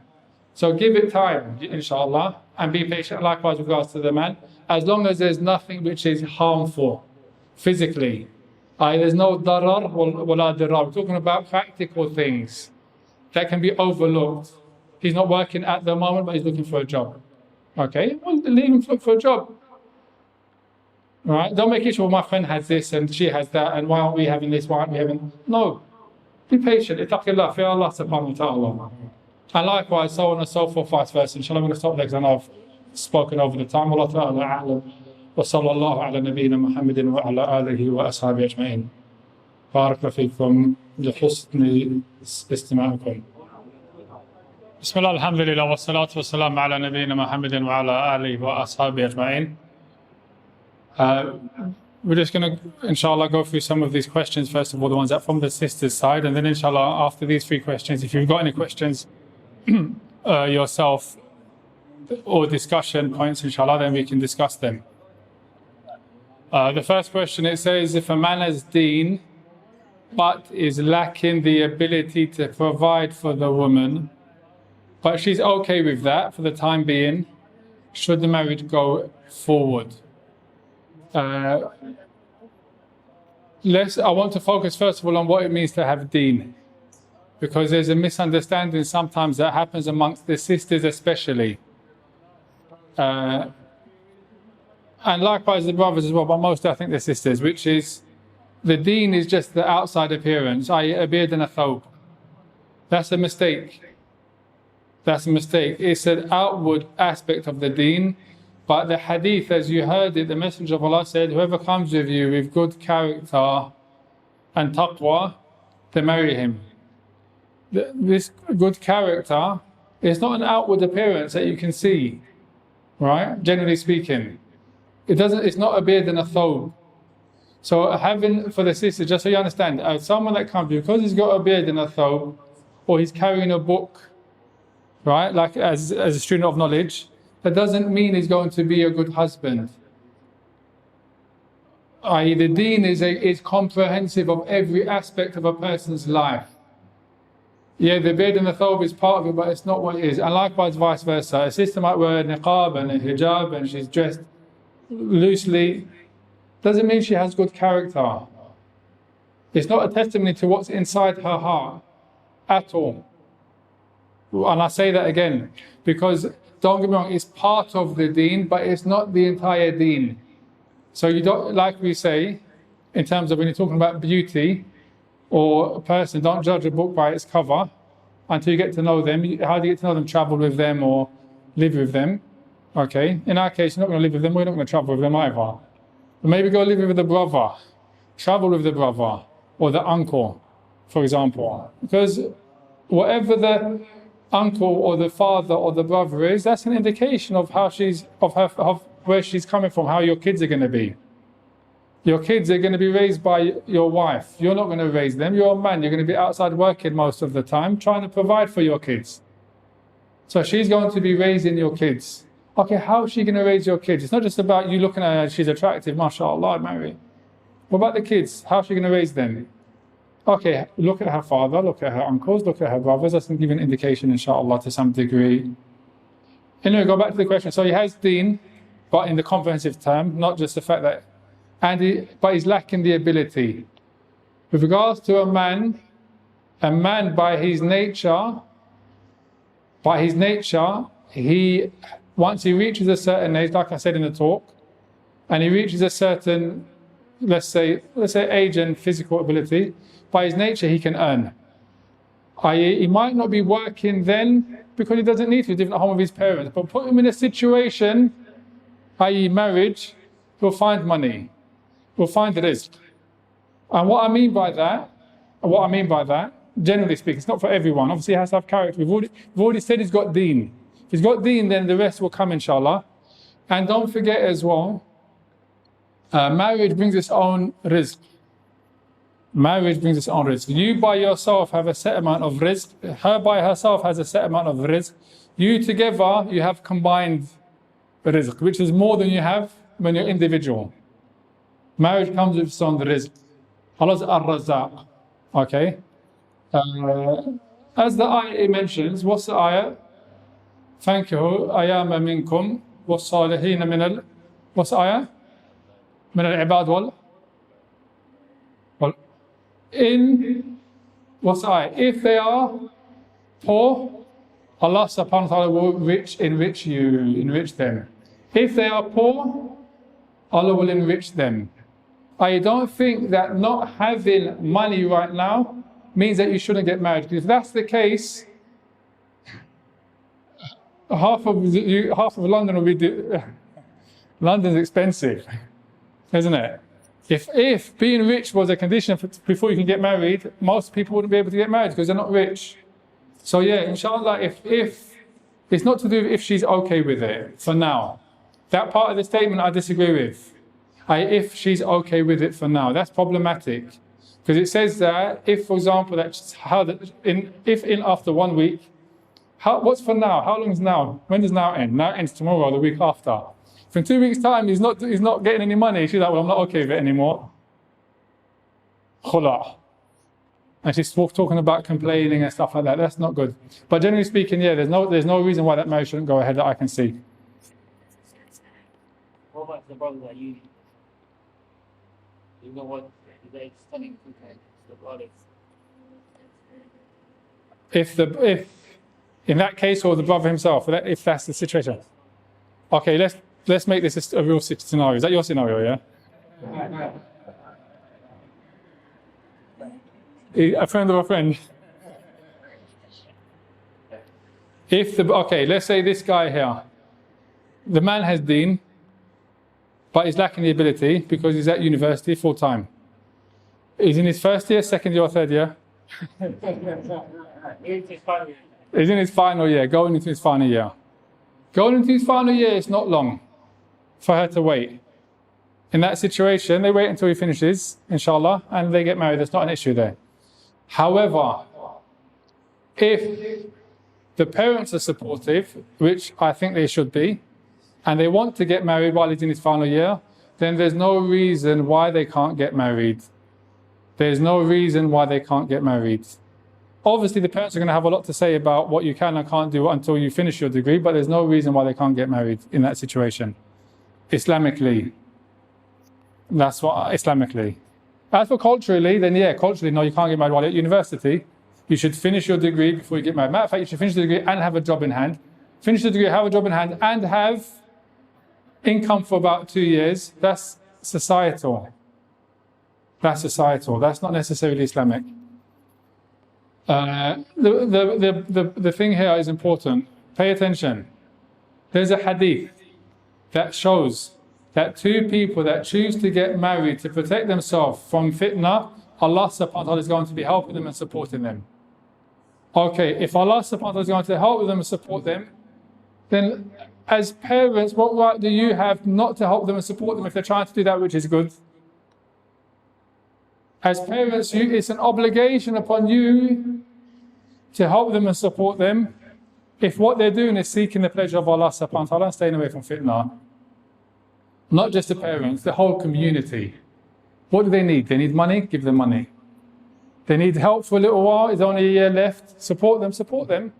S2: So give it time, inshallah, and be patient likewise with regards to the man, as long as there's nothing which is harmful physically. There's no darar wala dirar. We're talking about practical things that can be overlooked. He's not working at the moment, but he's looking for a job. Okay, well, leave him to look for a job. Right? Don't make it sure my friend has this and she has that, and why aren't we having this, why aren't we having... No. Be patient. Ittaqillah, fear Allah subhanahu wa ta'ala. And likewise, so on and so forth, vice versa. Inshallah, I'm going to stop there because I know I've spoken over the time. Allah ta'ala a'lam. Wa sallallahu ala nabiyyina Muhammadin wa ala alihi wa ashabi ajma'in. Barakallahu feekum. لحسن استماعكم. بسم الله الحمد لله والصلاة والسلام على نبينا محمد وعلى آله وأصحابه أجمعين. We're just going to, inshallah, go through some of these questions. First of all, the ones that from the sisters' side, and then inshallah, after these three questions, if you've got any questions yourself or discussion points, inshallah, then we can discuss them. The first question, it says, if a man has deen but is lacking the ability to provide for the woman, but she's okay with that for the time being, should the marriage go forward? I want to focus first of all on what it means to have deen, because there's a misunderstanding sometimes that happens amongst the sisters especially, and likewise the brothers as well, but mostly I think the sisters, which is the deen is just the outside appearance, i.e. a beard and a thobe. That's a mistake. That's a mistake. It's an outward aspect of the deen. But the hadith, as you heard it, the Messenger of Allah said, whoever comes with you with good character and taqwa, they marry him. This good character is not an outward appearance that you can see, right? Generally speaking. It's not a beard and a thobe. So having, for the sisters, just so you understand, someone that comes, because he's got a beard and a thobe, or he's carrying a book, right, like as a student of knowledge, that doesn't mean he's going to be a good husband. I.e. the deen is comprehensive of every aspect of a person's life. Yeah, the beard and the thobe is part of it, but it's not what it is. And likewise, vice versa. A sister might wear a niqab and a hijab and she's dressed loosely. Doesn't mean she has good character. It's not a testimony to what's inside her heart at all. And I say that again, because don't get me wrong, it's part of the deen, but it's not the entire deen. So you don't, like we say, in terms of when you're talking about beauty or a person, don't judge a book by its cover until you get to know them. How do you get to know them? Travel with them or live with them. Okay, in our case, you're not going to live with them, we're not going to travel with them either. But maybe go live with the brother, travel with the brother or the uncle, for example. Because whatever the uncle or the father or the brother is, that's an indication of how of where she's coming from, how your kids are going to be. Your kids are going to be raised by your wife. You're not going to raise them. You're a man. You're going to be outside working most of the time, trying to provide for your kids. So she's going to be raising your kids. Okay, how is she going to raise your kids? It's not just about you looking at her, she's attractive, mashallah, marry. What about the kids? How is she going to raise them? Okay, look at her father, look at her uncles, look at her brothers. That's going to give an indication, inshallah, to some degree. Anyway, go back to the question. So he has deen, but in the comprehensive term, not just the fact that, but he's lacking the ability. With regards to a man by his nature, once he reaches a certain age, like I said in the talk, and he reaches a certain, let's say age and physical ability, by his nature he can earn. I.e. he might not be working then because he doesn't need to, he's living at home with his parents, but put him in a situation, i.e. marriage, he'll find money, he'll find rizq. And what I mean by that, generally speaking, it's not for everyone, obviously he has to have character. We've already said he's got deen. If he's got deen, then the rest will come, inshallah. And don't forget as well, marriage brings its own rizq. Marriage brings its own rizq. You by yourself have a set amount of rizq. Her by herself has a set amount of rizq. You together, you have combined rizq, which is more than you have when you're individual. Marriage comes with its own rizq. Allah's ar-Razzaq. Okay? As the ayah mentions, what's the ayah? فانكحوا أيام منكم والصالحين من what's the ayah? من العباد what's the ayah? If they are poor, Allah subhanahu wa ta'ala will enrich them. If they are poor, Allah will enrich them. I don't think that not having money right now means that you shouldn't get married. If that's the case, half of London will be London's expensive, isn't it? If being rich was a condition before you can get married, most people wouldn't be able to get married because they're not rich. So yeah, inshallah, if it's not to do with if she's okay with it for now. That part of the statement I disagree with. If she's okay with it for now, that's problematic. Because it says that if, for example, if after 1 week, what's for now? How long is now? When does now end? Now ends tomorrow or the week after. If in 2 weeks' time he's not getting any money, she's like, well, I'm not okay with it anymore. Khula. And she's talking about complaining and stuff like that. That's not good. But generally speaking, yeah, there's no reason why that marriage shouldn't go ahead that I can see.
S3: What about the brother that you know what they're studying the brothers?
S2: If in that case, or the brother himself, if that's the situation. Okay, let's make this a real scenario. Is that your scenario? Yeah. A friend of a friend. Okay, let's say this guy here, the man has Deen, but he's lacking the ability because he's at university full time. He's in his first year, second year, or third year? He's in his final year, going into his final year. Going into his final year, it's not long for her to wait. In that situation, they wait until he finishes, inshallah, and they get married. There's not an issue there. However, if the parents are supportive, which I think they should be, and they want to get married while he's in his final year, then there's no reason why they can't get married. There's no reason why they can't get married. Obviously, the parents are going to have a lot to say about what you can and can't do until you finish your degree, but there's no reason why they can't get married in that situation. Islamically. That's what, Islamically. As for culturally, then yeah, culturally, no, you can't get married while you're at university. You should finish your degree before you get married. Matter of fact, you should finish the degree and have a job in hand. Finish the degree, have a job in hand, and have income for about 2 years. That's societal. That's societal. That's not necessarily Islamic. The thing here is important. Pay attention. There's a hadith that shows that two people that choose to get married to protect themselves from fitna, Allah subhanahu wa ta'ala is going to be helping them and supporting them. Okay, if Allah subhanahu wa ta'ala is going to help them and support them, then as parents, what right do you have not to help them and support them if they're trying to do that which is good? As parents, it's an obligation upon you to help them and support them if what they're doing is seeking the pleasure of Allah subhanahu wa ta'ala and staying away from fitna. Not just the parents, the whole community. What do they need? They need money? Give them money. They need help for a little while, there's only a year left. Support them, support them.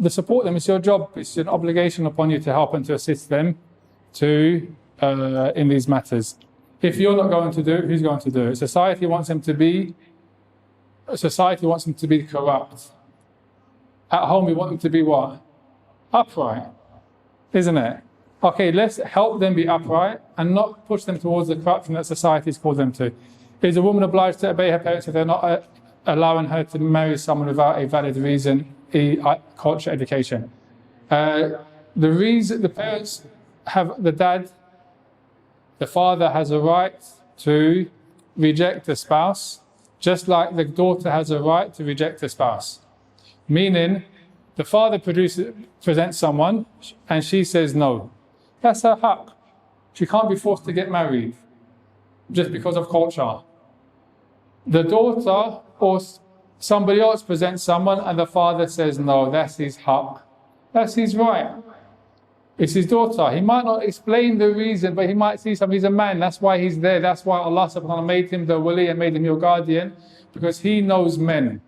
S2: Support them, it's your job, it's an obligation upon you to help and to assist them in these matters. If you're not going to do it, who's going to do it? Society wants them to be corrupt. At home we want them to be what? Upright. Isn't it? Okay, let's help them be upright and not push them towards the corruption that society's called them to. Is a woman obliged to obey her parents if they're not allowing her to marry someone without a valid reason, culture, education? The reason the parents have, the father has a right to reject the spouse, just like the daughter has a right to reject the spouse. Meaning, the father presents someone and she says no. That's her haqq. She can't be forced to get married just because of culture. The daughter or somebody else presents someone and the father says no, that's his haqq. That's his right. It's his daughter. He might not explain the reason, but he might see something. He's a man, that's why he's there. That's why Allah subhanahu wa ta'ala made him the wali and made him your guardian, because he knows men.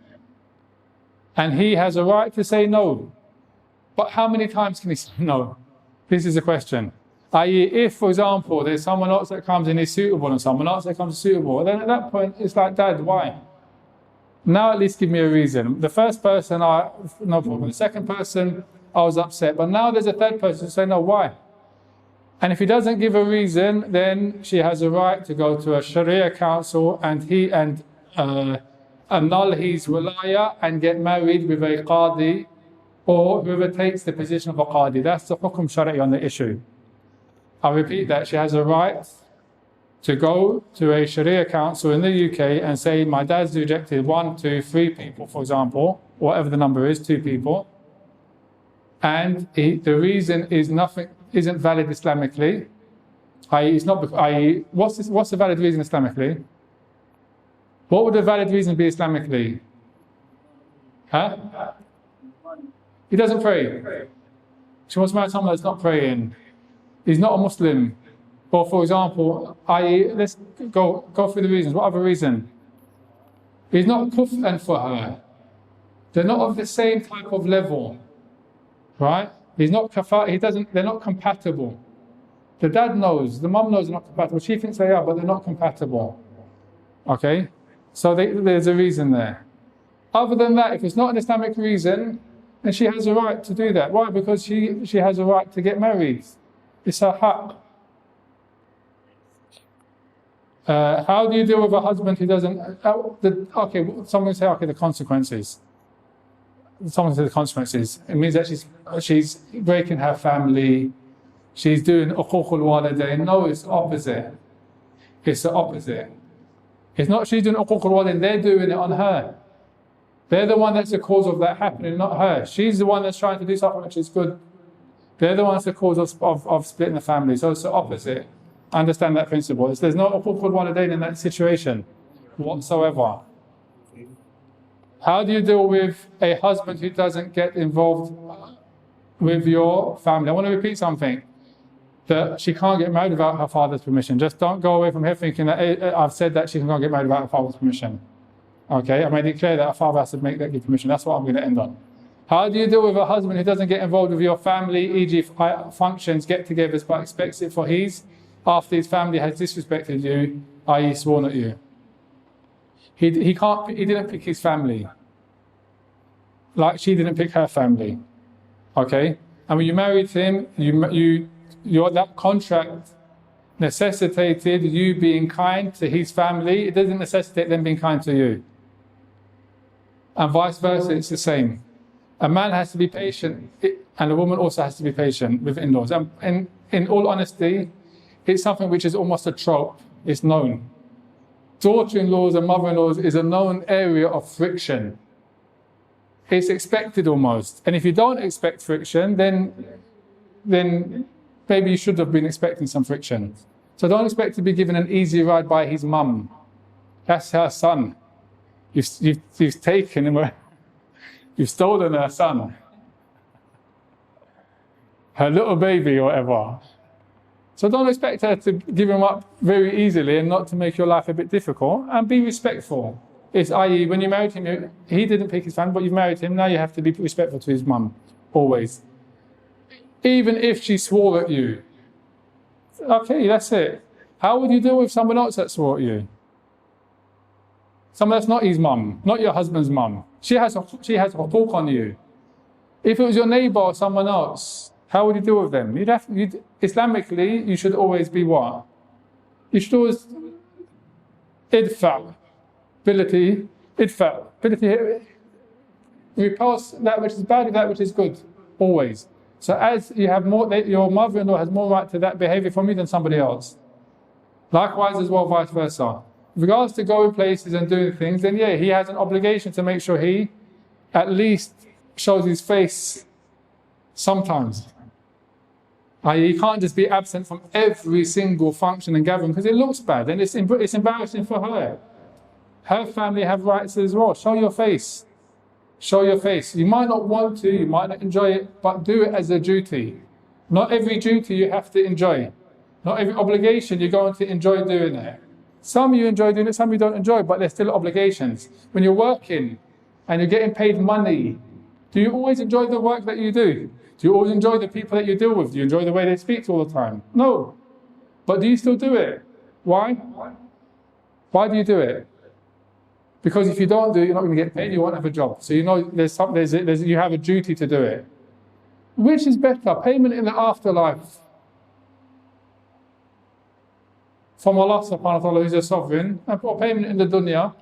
S2: And he has a right to say no. But how many times can he say no? This is the question. I.e., if, for example, there's someone else that comes and is suitable and someone else that comes suitable, then at that point, it's like, Dad, why? Now at least give me a reason. The first person, no problem. The second person, I was upset. But now there's a third person to say, no, why? And if he doesn't give a reason, then she has a right to go to a Sharia council and annul his wilaya and get married with a qadi or whoever takes the position of a qadi. That's the hukum shari'i on the issue. I repeat that, she has a right to go to a Sharia council in the UK and say, my dad's rejected 1, 2, 3 people, for example, whatever the number is, 2 people, and the reason is nothing isn't valid Islamically, i.e., it's not, i.e., what's the valid reason Islamically? What would the valid reason be Islamically? Huh? He doesn't pray. She wants to marry someone that's not praying. He's not a Muslim. Or for example, i.e., let's go through the reasons. What other reason? He's not kuf'an for her. They're not of the same type of level. Right? He's not kafar, they're not compatible. The dad knows, the mum knows they're not compatible. She thinks they are, but they're not compatible. Okay? So there's a reason there. Other than that, if it's not an Islamic reason, then she has a right to do that. Why? Because she has a right to get married. It's her haqq. How do you deal with a husband who doesn't... okay, someone say, okay, the consequences. Someone says the consequences. It means that she's breaking her family. She's doing uquq al-walidain. No, it's opposite. It's the opposite. It's not she's doing uquq al-walidain, they're doing it on her. They're the one that's the cause of that happening, not her. She's the one that's trying to do something which is good. They're the ones that's the cause of splitting the family. So it's the opposite. Understand that principle. There's no uquq al-walidain in that situation whatsoever. How do you deal with a husband who doesn't get involved with your family? I want to repeat something. That she can't get married without her father's permission. Just don't go away from here thinking that I've said that she can't get married without her father's permission. Okay, I made it clear that her father has to give permission. That's what I'm going to end on. How do you deal with a husband who doesn't get involved with your family, e.g. functions, get-togethers, but expects it for after his family has disrespected you, i.e. sworn at you? He didn't pick his family. Like she didn't pick her family. Okay? And when you married him, that contract necessitated you being kind to his family. It doesn't necessitate them being kind to you. And vice versa, it's the same. A man has to be patient, and a woman also has to be patient with in-laws. And in all honesty, it's something which is almost a trope. It's known. Daughter-in-laws and mother-in-laws is a known area of friction. It's expected almost. And if you don't expect friction, then maybe you should have been expecting some friction. So don't expect to be given an easy ride by his mum. That's her son. You've taken him away. You've stolen her son. Her little baby or whatever. So don't expect her to give him up very easily and not to make your life a bit difficult. And be respectful. It's i.e. when you married him, he didn't pick his family, but you've married him, now you have to be respectful to his mum. Always. Even if she swore at you. Okay, that's it. How would you deal with someone else that swore at you? Someone that's not his mum, not your husband's mum. She has huquq on you. If it was your neighbour or someone else, how would you deal with them? Islamically, you should always be what? You should always idfa. Ability, repulse that which is bad with that which is good. Always. So as you have more, your mother-in-law has more right to that behavior from you than somebody else. Likewise as well, vice versa. With regards to going places and doing things, then yeah, he has an obligation to make sure he at least shows his face sometimes. He can't just be absent from every single function and gathering because it looks bad and it's embarrassing for her. Her family have rights as well. Show your face. Show your face. You might not want to, you might not enjoy it, but do it as a duty. Not every duty you have to enjoy. Not every obligation you're going to enjoy doing it. Some you enjoy doing it, some you don't enjoy, but they're still obligations. When you're working and you're getting paid money, do you always enjoy the work that you do? Do you always enjoy the people that you deal with? Do you enjoy the way they speak all the time? No. But do you still do it? Why? Why do you do it? Because if you don't do it, you're not going to get paid, you won't have a job. So you know you have a duty to do it. Which is better, payment in the afterlife from Allah subhanahu wa ta'ala, who's a sovereign, or payment in the dunya?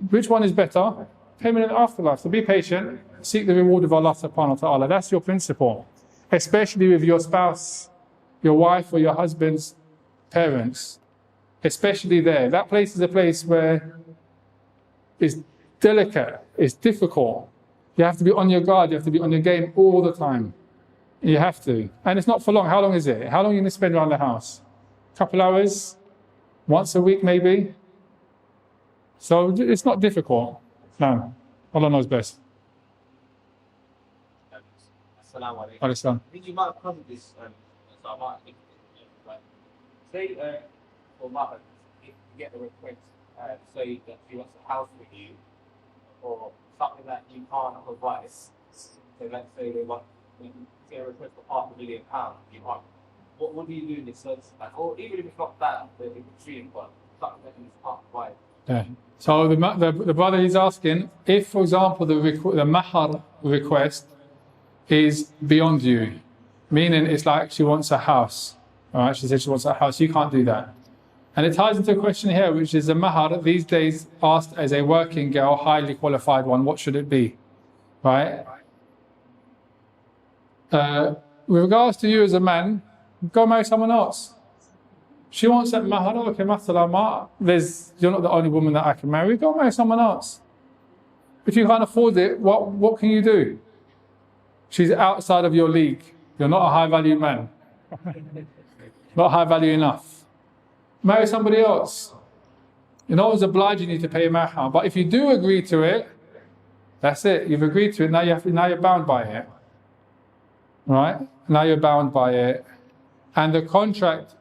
S2: Which one is better? Payment in the afterlife. So be patient, seek the reward of Allah subhanahu wa ta'ala. That's your principle. Especially with your spouse, your wife or your husband's parents. especially there. That place is a place where it's delicate, it's difficult. You have to be on your guard, you have to be on your game all the time. You have to. And it's not for long. How long is it? How long are you going to spend around the house? A couple hours? Once a week maybe? So it's not difficult. No. Allah knows best.
S3: Assalamu alaikum.
S2: Alaikum.
S3: I think you might have covered this, so I might think say for Mahr, if you get a request, say that she wants a house with you, or something that you can't provide. So let's say they want to get a request for £500,000, you might. What do you do in this sense? Or even if it's not that, the extreme, but something that you can't provide.
S2: Yeah. So the brother is asking, if for example the Mahr request is beyond you, meaning it's like she wants a house. Alright, she said she wants a house, you can't do that. And it ties into a question here, which is the Mahr these days asked as a working girl, highly qualified one, what should it be? Right? With regards to you as a man, go marry someone else. She wants that Mahr, okay, mashallah, you're not the only woman that I can marry, go marry someone else. If you can't afford it, what can you do? She's outside of your league. You're not a high value man. Not high value enough. Marry somebody else. No one's obliging you to pay a mahr, but if you do agree to it, that's it. You've agreed to it. Now you're bound by it. Right? Now you're bound by it. And the contract,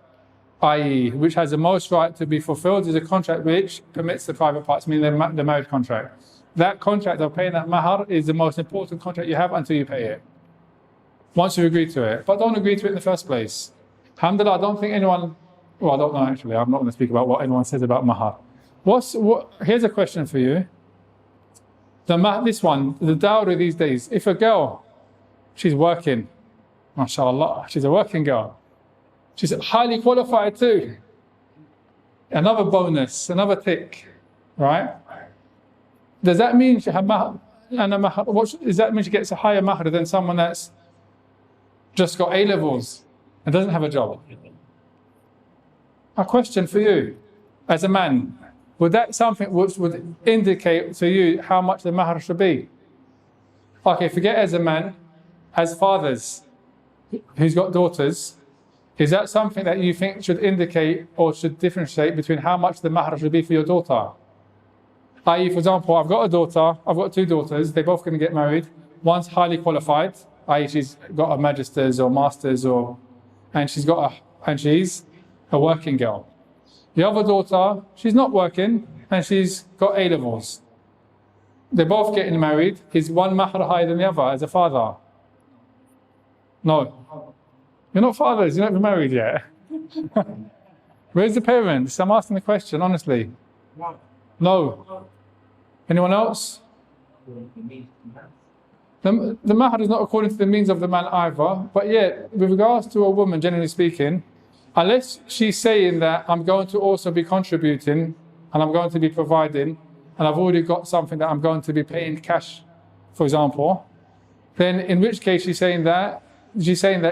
S2: i.e., which has the most right to be fulfilled, is a contract which permits the private parts, meaning the marriage contract. That contract of paying that mahr is the most important contract you have until you pay it. Once you agree to it. But don't agree to it in the first place. Alhamdulillah, I don't think anyone, well, I don't know actually, I'm not going to speak about what anyone says about mahr. Here's a question for you. This one, the dowry these days, if a girl, she's working, mashallah, she's a working girl, she's highly qualified too. Another bonus, another tick, right? Does that mean she had mahr, does that mean she gets a higher mahr than someone that's just got A-levels and doesn't have a job? A question for you, as a man, would that something which would indicate to you how much the mahr should be? Okay, forget as a man, as fathers who's got daughters, is that something that you think should indicate or should differentiate between how much the mahr should be for your daughter? I.e., for example, I've got two daughters, they're both going to get married. One's highly qualified, i.e., she's got a master's or master's, and she's a working girl. The other daughter, she's not working, and she's got A-levels. They're both getting married. Is one mahr higher than the other as a father? No. You're not fathers, you're not even married yet. Where's the parents? I'm asking the question, honestly. No. Anyone else? The mahr is not according to the means of the man either, but yet, with regards to a woman, generally speaking, unless she's saying that I'm going to also be contributing, and I'm going to be providing, and I've already got something that I'm going to be paying cash, for example, then in which case she's saying that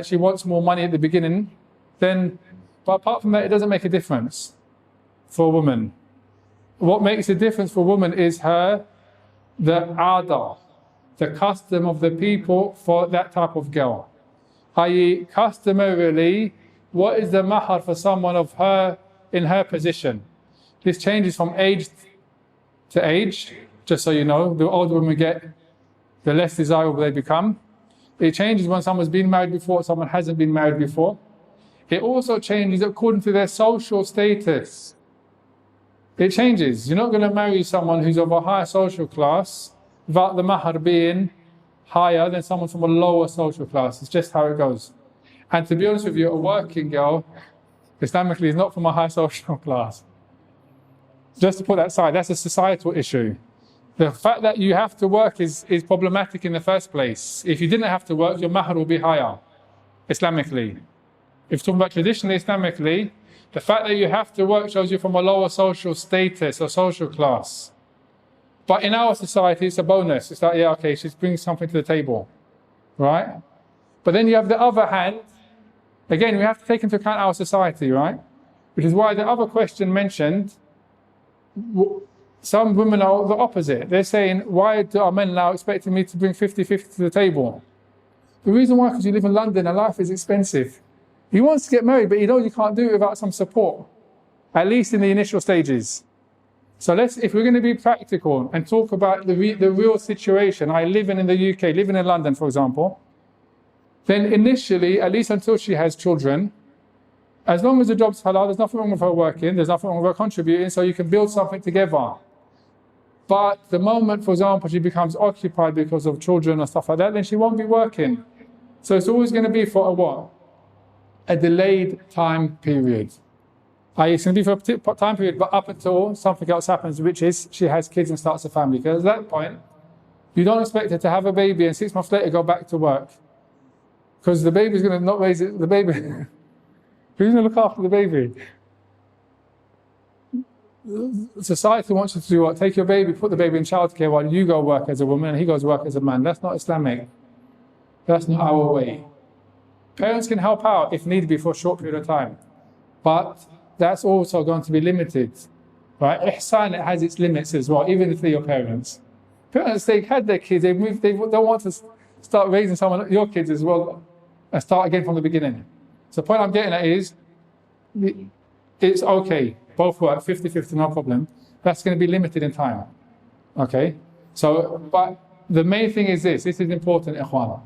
S2: she wants more money at the beginning, but apart from that, it doesn't make a difference for a woman. What makes a difference for a woman is the adah, the custom of the people for that type of girl. I.e., customarily, what is the mahr for someone in her position? This changes from age to age, just so you know. The older women get, the less desirable they become. It changes when someone's been married before, someone hasn't been married before. It also changes according to their social status. It changes. You're not going to marry someone who's of a higher social class without the mahr being higher than someone from a lower social class. It's just how it goes. And to be honest with you, a working girl, Islamically, is not from a high social class. Just to put that aside, that's a societal issue. The fact that you have to work is problematic in the first place. If you didn't have to work, your mahr will be higher, Islamically. If you're talking about traditionally, Islamically, the fact that you have to work shows you from a lower social status or social class. But in our society, it's a bonus. It's like, yeah, okay, she's bringing something to the table, right? But then you have the other hand. Again, we have to take into account our society, right? Which is why the other question mentioned, some women are the opposite. They're saying, why are men now expecting me to bring 50-50 to the table? The reason why, because you live in London and life is expensive. He wants to get married, but you know you can't do it without some support, at least in the initial stages. So if we're going to be practical and talk about the real situation, I live in the UK, living in London, for example, then initially, at least until she has children, as long as the job's halal, there's nothing wrong with her working, there's nothing wrong with her contributing, so you can build something together. But the moment, for example, she becomes occupied because of children and stuff like that, then she won't be working. So it's always going to be for a what? A delayed time period. It's going to be for a time period, but up until something else happens, which is she has kids and starts a family. Because at that point, you don't expect her to have a baby and 6 months later go back to work. Because the baby's going to not raise it, the baby. Who's going to look after the baby? Society wants you to do what? Take your baby, put the baby in childcare while you go work as a woman and he goes work as a man. That's not Islamic. That's not our way. Parents can help out if need be for a short period of time. But that's also going to be limited. Right? Ihsan, it has its limits as well, even if they're your parents. Parents, they had their kids, they don't want to start raising your kids as well and start again from the beginning. So the point I'm getting at is, it's okay. Both work, 50-50, no problem. That's going to be limited in time. Okay? So, but the main thing is this is important, ikhwan.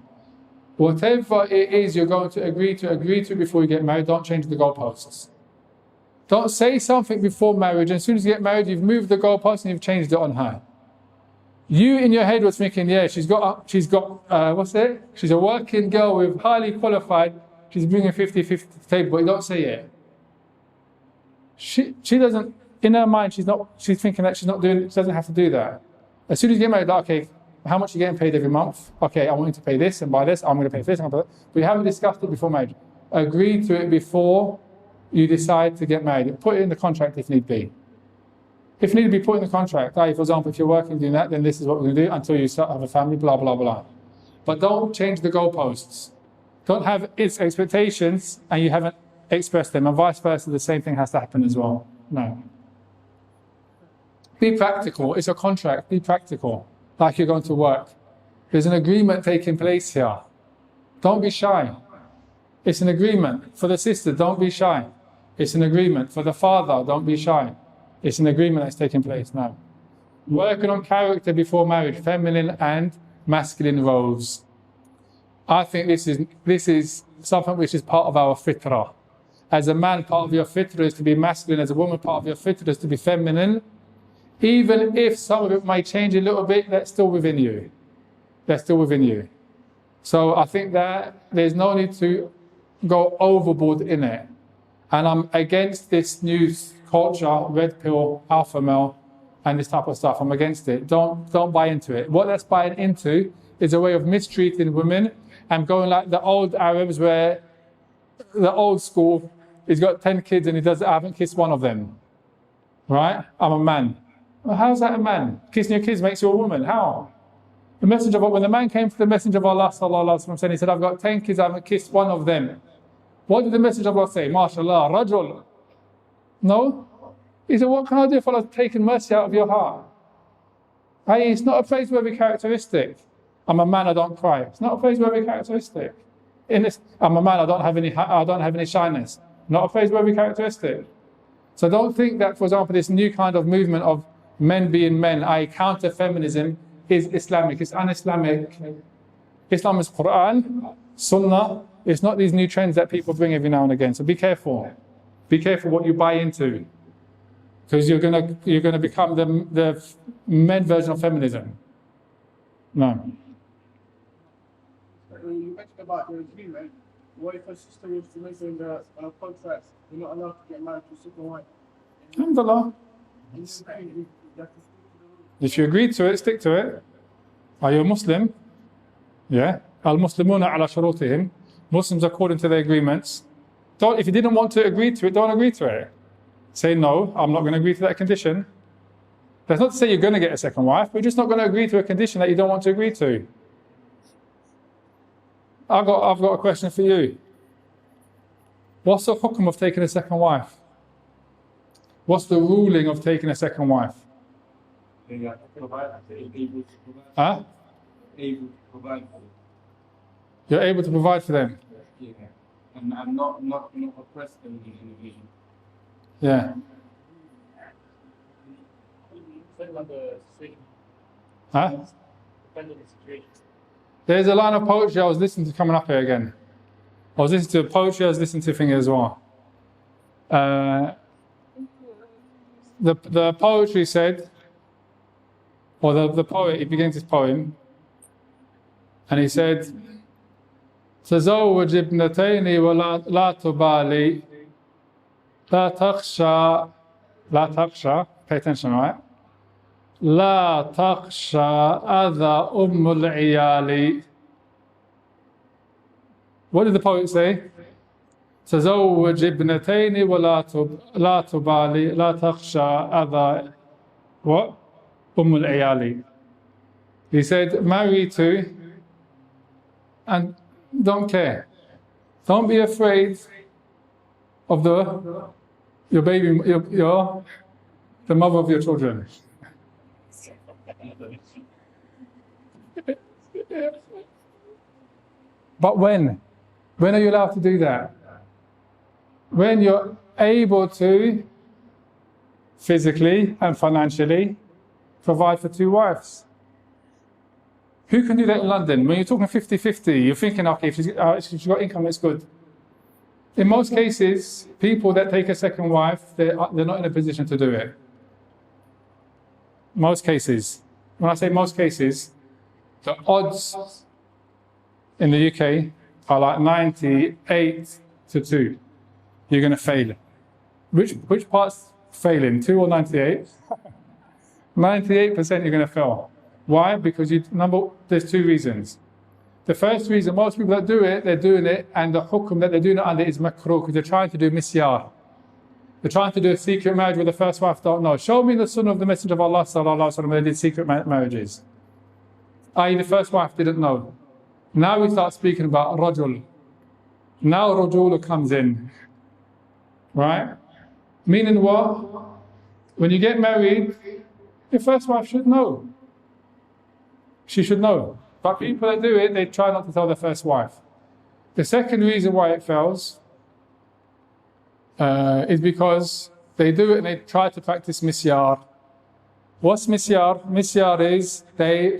S2: Whatever it is you're going to agree to before you get married, don't change the goalposts. Don't say something before marriage, and as soon as you get married, you've moved the goalpost and you've changed it on her. You in your head was thinking, yeah, she's got what's it? She's a working girl with highly qualified, she's bringing 50-50 to the table, but you don't say it. She doesn't, in her mind, she's thinking that she doesn't have to do that. As soon as you get married, okay, how much are you getting paid every month? Okay, I want you to pay this and buy this, I'm going to pay this, but we haven't discussed it before marriage. Agree to it before you decide to get married. Put it in the contract if need be. If need be, put it in the contract. For example, if you're working doing that, then this is what we're going to do until you start have a family, blah, blah, blah. But don't change the goalposts. Don't have its expectations and you haven't expressed them, and vice versa, the same thing has to happen as well. No. Be practical. It's a contract. Be practical. Like you're going to work. There's an agreement taking place here. Don't be shy. It's an agreement. For the sister, don't be shy. It's an agreement. For the father, don't be shy. It's an agreement that's taking place now. Working on character before marriage, feminine and masculine roles. I think this is something which is part of our fitrah. As a man, part of your fitrah is to be masculine. As a woman, part of your fitrah is to be feminine. Even if some of it might change a little bit, that's still within you. That's still within you. So I think that there's no need to go overboard in it. And I'm against this new culture, red pill, alpha male, and this type of stuff. I'm against it. Don't buy into it. What that's buying into is a way of mistreating women and going like the old Arabs, where the old school, he's got 10 kids and I haven't kissed one of them. Right? I'm a man. Well, how's that a man? Kissing your kids makes you a woman. How? When the man came to the Messenger of Allah sallallahu alaihi wasallam, he said, I've got 10 kids, I haven't kissed one of them. What did the Messenger of Allah say? MashaAllah, rajul. No? He said, what can I do if Allah's taken mercy out of your heart? Hey, it's not a praiseworthy characteristic. I'm a man, I don't cry. It's not a praiseworthy characteristic. I'm a man, I don't have any shyness. Not a praiseworthy characteristic. So don't think that, for example, this new kind of movement of men being men, counter-feminism, is Islamic. It's un-Islamic. Islam is Quran, Sunnah. It's not these new trends that people bring every now and again. So be careful. Be careful what you buy into, because you're gonna become the men version of feminism. No.
S4: You mentioned about the agreement. What if a sister was to mention the contract? You're not allowed to get married to a second wife.
S2: Alhamdulillah. If you agree to it, stick to it. Are you a Muslim? Yeah. Al-Muslimuna ala shurutihim. Muslims according to their agreements. If you didn't want to agree to it, don't agree to it. Say, no, I'm not going to agree to that condition. That's not to say you're going to get a second wife, but you're just not going to agree to a condition that you don't want to agree to. I've got a question for you. What's the hukum of taking a second wife? What's the ruling of taking a second wife?
S3: They are provided, able to provide,
S2: Huh?
S3: able to provide for them.
S2: You're able to provide for them.
S3: Yeah. And I'm not oppressed them in any vision.
S2: Yeah.
S3: Depends on the situation.
S2: Huh?
S3: Depends on the situation.
S2: There's a line of poetry I was listening to coming up here again. I was listening to poetry, I was listening to things as well. The poetry said, or the poet, he begins his poem, and he said, تزوج ابنتين ولا لا تبالي لا تخشى pay attention, right? لا تخشى أذى العيال. What did the poet say? تزوج ابنتين ولا لا تبالي لا تخشى أذى what? العيال. He said, marry two and don't care. Don't be afraid of your baby, the mother of your children. But when are you allowed to do that? When you're able to physically and financially provide for two wives. Who can do that in London? When you're talking 50-50, you're thinking, okay, if she's got income, that's good. In most cases, people that take a second wife, they're not in a position to do it. Most cases. When I say most cases, the odds in the UK are like 98-2. You're going to fail. Which part's failing? 2 or 98? 98% you're going to fail. Why? Because there's two reasons. The first reason, most people that do it, they're doing it, and the hukum that they're doing it under is makruh, because they're trying to do misyar. They're trying to do a secret marriage where the first wife don't know. Show me the sunnah of the Messenger of Allah sallallahu alaihi wasallam where they did secret marriages. I.e., the first wife didn't know. Now we start speaking about rajul. Now rajul comes in. Right? Meaning what? When you get married, your first wife should know. She should know. But people that do it, they try not to tell their first wife. The second reason why it fails is because they do it and they try to practice misyar. What's misyar? Misyar is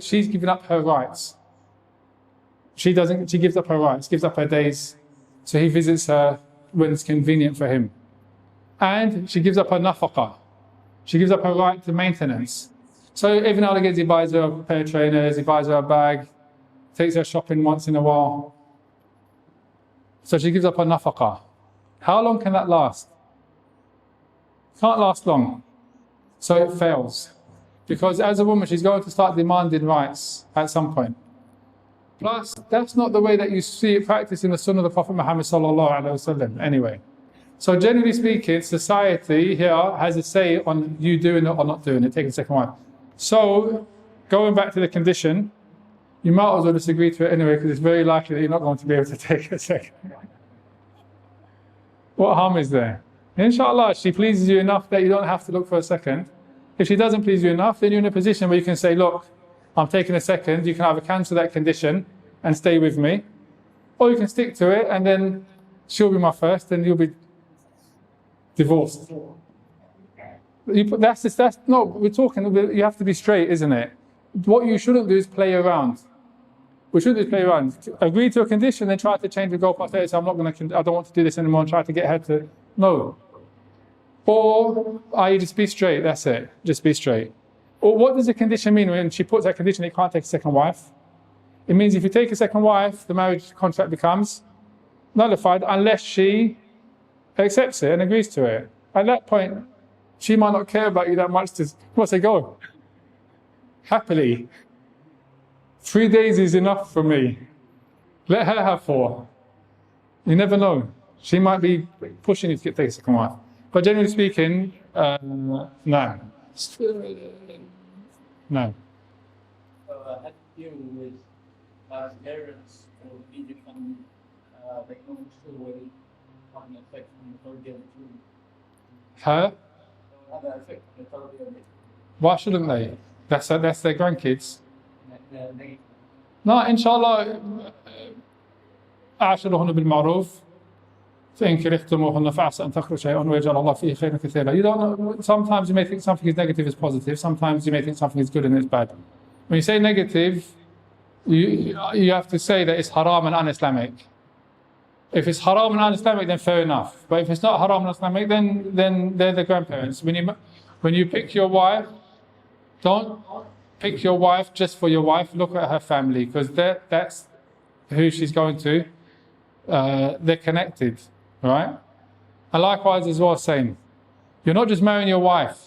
S2: she's giving up her rights. She gives up her rights, gives up her days. So he visits her when it's convenient for him. And she gives up her nafaqah. She gives up her right to maintenance. So every now and again he buys her a pair of trainers, he buys her a bag, takes her shopping once in a while. So she gives up her nafaqah. How long can that last? Can't last long. So it fails. Because as a woman, she's going to start demanding rights at some point. Plus, that's not the way that you see it practiced in the Sunnah of the Prophet Muhammad sallallahu alaihi wasallam. Anyway, so generally speaking, society here has a say on you doing it or not doing it, taking a second wife. So, going back to the condition, you might as well just agree to it anyway, because it's very likely that you're not going to be able to take a second wife. What harm is there? Inshallah, she pleases you enough that you don't have to look for a second. If she doesn't please you enough, then you're in a position where you can say, look, I'm taking a second, you can either cancel that condition and stay with me, or you can stick to it and then she'll be my first and you'll be divorced. No, we're talking, you have to be straight, isn't it? What you shouldn't do is play around. We shouldn't just play around. Agree to a condition, then try to change the goalpost. Say, I don't want to do this anymore, and try to get her to, no. Or, you just be straight, that's it. Just be straight. Or what does the condition mean when she puts that condition that you can't take a second wife? It means if you take a second wife, the marriage contract becomes nullified unless she accepts it and agrees to it. At that point, she might not care about you that much to, say, go. Happily. 3 days is enough for me. Let her have 4. You never know. She might be pushing you to take a second wife. But generally speaking, no. No.
S3: How to deal with parents or immediate family, they don't show any affection or the children.
S2: Her?
S3: have an effect on the tarbiyah of
S2: Why shouldn't they? That's their grandkids.
S3: the negative?
S2: No, inshallah, أعاشرهن بالمعروف فإن كرهتموهن فعسى أن تكرهوا شيئا ويجعل الله فيه خيرا كثيرا. You don't know, sometimes you may think something is negative is positive, sometimes you may think something is good and it's bad. When you say negative, you have to say that it's haram and un-Islamic. If it's haram and un-Islamic, then fair enough. But if it's not haram and Islamic, then they're the grandparents. When you pick your wife, don't pick your wife just for your wife. Look at her family, because that's who she's going to. They're connected, right? And likewise as well, same. You're not just marrying your wife,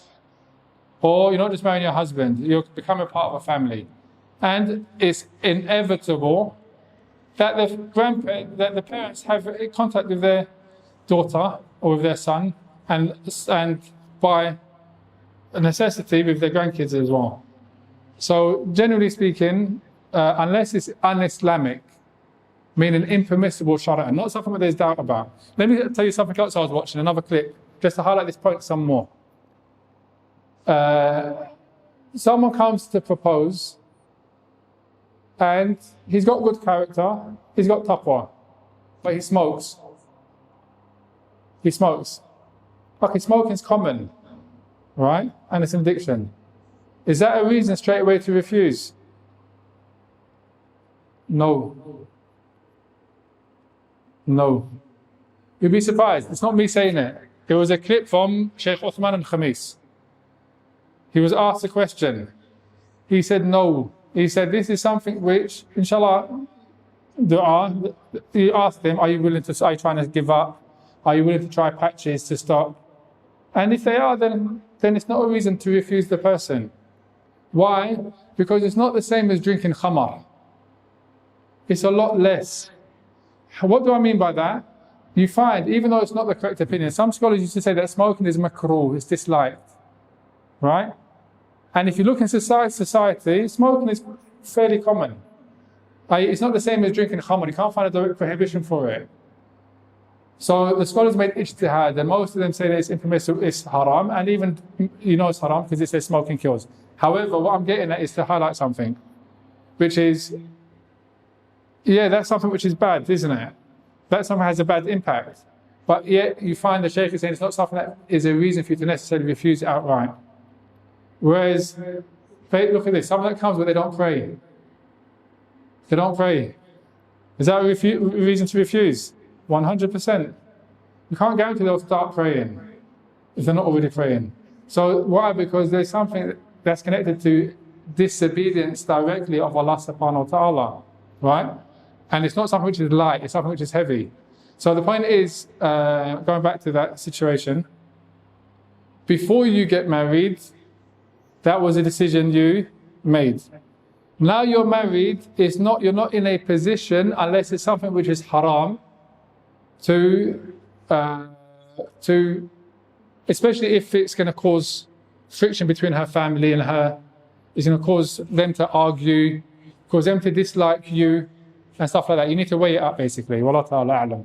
S2: or you're not just marrying your husband. You're becoming part of a family, and it's inevitable that the parents have contact with their daughter or with their son, and by necessity with their grandkids as well. So generally speaking, unless it's un-Islamic, meaning impermissible shari'ah, not something that there's doubt about. Let me tell you something else I was watching, another clip, just to highlight this point some more. Someone comes to propose, and he's got good character, he's got taqwa, but he smokes. He smokes. Okay, smoking's common, right? And it's an addiction. Is that a reason straight away to refuse? No. No. You'll be surprised. It's not me saying it. It was a clip from Sheikh Uthman al-Khamis. He was asked a question. He said no. He said this is something which, inshallah, dua. He asked them, are you trying to give up? Are you willing to try patches to stop? And if they are, then it's not a reason to refuse the person. Why? Because it's not the same as drinking khamar. It's a lot less. What do I mean by that? You find, even though it's not the correct opinion, some scholars used to say that smoking is makruh, it's disliked. Right? And if you look in society, smoking is fairly common. It's not the same as drinking khamr. You can't find a direct prohibition for it. So the scholars made ijtihad, and most of them say that it's impermissible, it's haram, and even it's haram because it says smoking kills. However, what I'm getting at is to highlight something, which is, that's something which is bad, isn't it? That something has a bad impact. But yet you find the Shaykh is saying it's not something that is a reason for you to necessarily refuse it outright. Whereas, look at this, someone that comes but they don't pray. They don't pray. Is that a reason to refuse? 100%. You can't guarantee they'll start praying if they're not already praying. So why? Because there's something that's connected to disobedience directly of Allah subhanahu wa ta'ala, right? And it's not something which is light, it's something which is heavy. So the point is, going back to that situation, before you get married, that was a decision you made. Now you're married, you're not in a position, unless it's something which is haram, to especially if it's going to cause friction between her family and her, it's going to cause them to argue, cause them to dislike you, and stuff like that. You need to weigh it up, basically. Wallahu ta'ala a'lam.